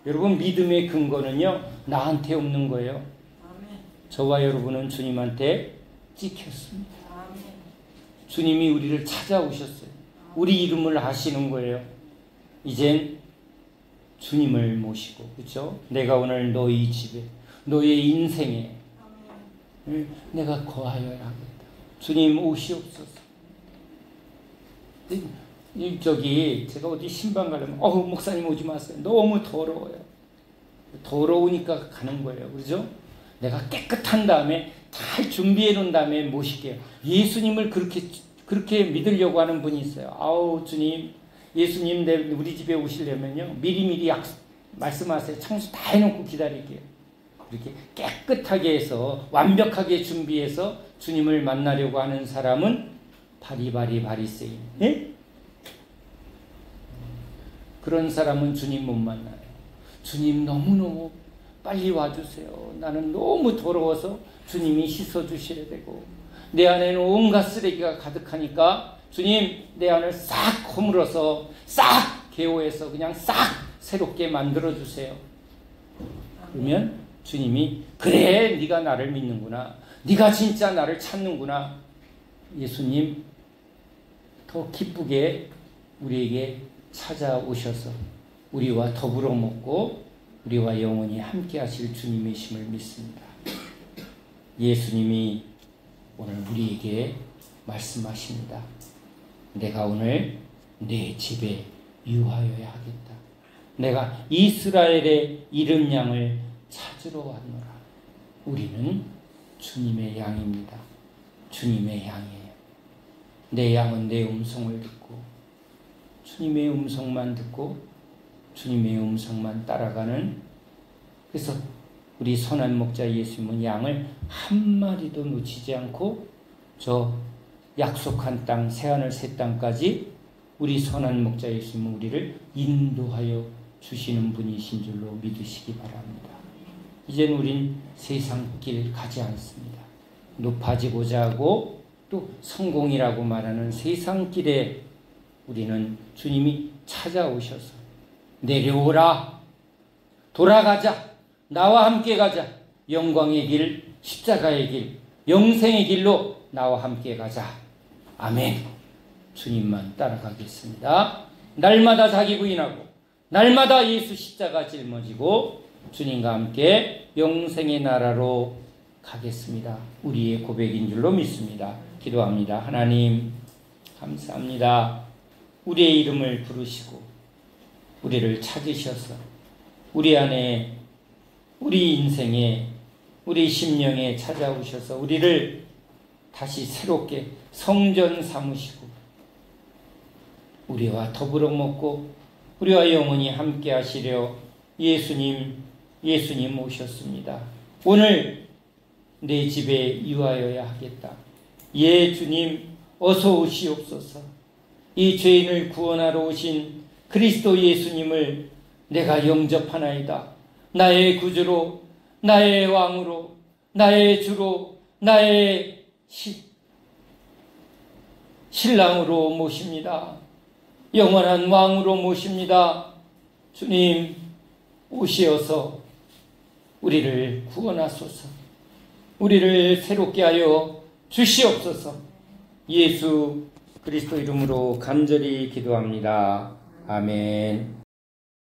여러분, 믿음의 근거는요, 나한테 없는 거예요. 저와 여러분은 주님한테 찍혔습니다. 주님이 우리를 찾아오셨어요. 우리 이름을 아시는 거예요. 이젠 주님을 모시고, 그렇죠? 내가 오늘 너희 집에, 너의 인생에 내가 거하여야 하겠다. 주님 오시옵소서. 제가 어디 신방 가려면 목사님 오지 마세요. 너무 더러워요. 더러우니까 가는 거예요. 그렇죠? 내가 깨끗한 다음에 잘 준비해 놓은 다음에 모실게요. 예수님을 그렇게 믿으려고 하는 분이 있어요. 주님, 예수님 우리 집에 오시려면요, 미리미리 말씀하세요. 청소 다 해놓고 기다릴게요. 이렇게 깨끗하게 해서 완벽하게 준비해서 주님을 만나려고 하는 사람은 바리바리세임. 예? 그런 사람은 주님 못 만나요. 주님 너무너무 빨리 와주세요. 나는 너무 더러워서 주님이 씻어주셔야 되고, 내 안에는 온갖 쓰레기가 가득하니까 주님 내 안을 싹 허물어서 싹 개오해서 그냥 싹 새롭게 만들어주세요. 그러면 주님이 그래, 네가 나를 믿는구나, 네가 진짜 나를 찾는구나. 예수님 더 기쁘게 우리에게 찾아오셔서 우리와 더불어 먹고 우리와 영원히 함께 하실 주님이심을 믿습니다. 예수님이 오늘 우리에게 말씀하십니다. 내가 오늘 내 집에 유하여야 하겠다. 내가 이스라엘의 이름 양을 찾으러 왔노라. 우리는 주님의 양입니다. 주님의 양이에요. 내 양은 내 음성을 듣고 주님의 음성만 듣고 주님의 음성만 따라가는, 그래서 우리 선한 목자 예수님은 양을 한 마리도 놓치지 않고 저 약속한 땅, 새하늘 새 땅까지 우리 선한 목자 예수님은 우리를 인도하여 주시는 분이신 줄로 믿으시기 바랍니다. 이젠 우린 세상 길 가지 않습니다. 높아지고자 하고 또 성공이라고 말하는 세상 길에 우리는 주님이 찾아오셔서 내려오라, 돌아가자, 나와 함께 가자. 영광의 길, 십자가의 길, 영생의 길로 나와 함께 가자. 아멘. 주님만 따라가겠습니다. 날마다 자기 부인하고 날마다 예수 십자가 짊어지고 주님과 함께 영생의 나라로 가겠습니다. 우리의 고백인 줄로 믿습니다. 기도합니다. 하나님 감사합니다. 우리의 이름을 부르시고 우리를 찾으셔서 우리 안에 우리 인생에 우리 심령에 찾아오셔서 우리를 다시 새롭게 성전 삼으시고 우리와 더불어 먹고 우리와 영원히 함께 하시려 예수님 오셨습니다. 오늘 내 집에 유하여야 하겠다. 예 주님 어서 오시옵소서. 이 죄인을 구원하러 오신 그리스도 예수님을 내가 영접하나이다. 나의 구주로, 나의 왕으로, 나의 주로, 나의 신랑으로 모십니다. 영원한 왕으로 모십니다. 주님 오시어서 우리를 구원하소서. 우리를 새롭게 하여 주시옵소서. 예수 그리스도 이름으로 간절히 기도합니다. 아멘.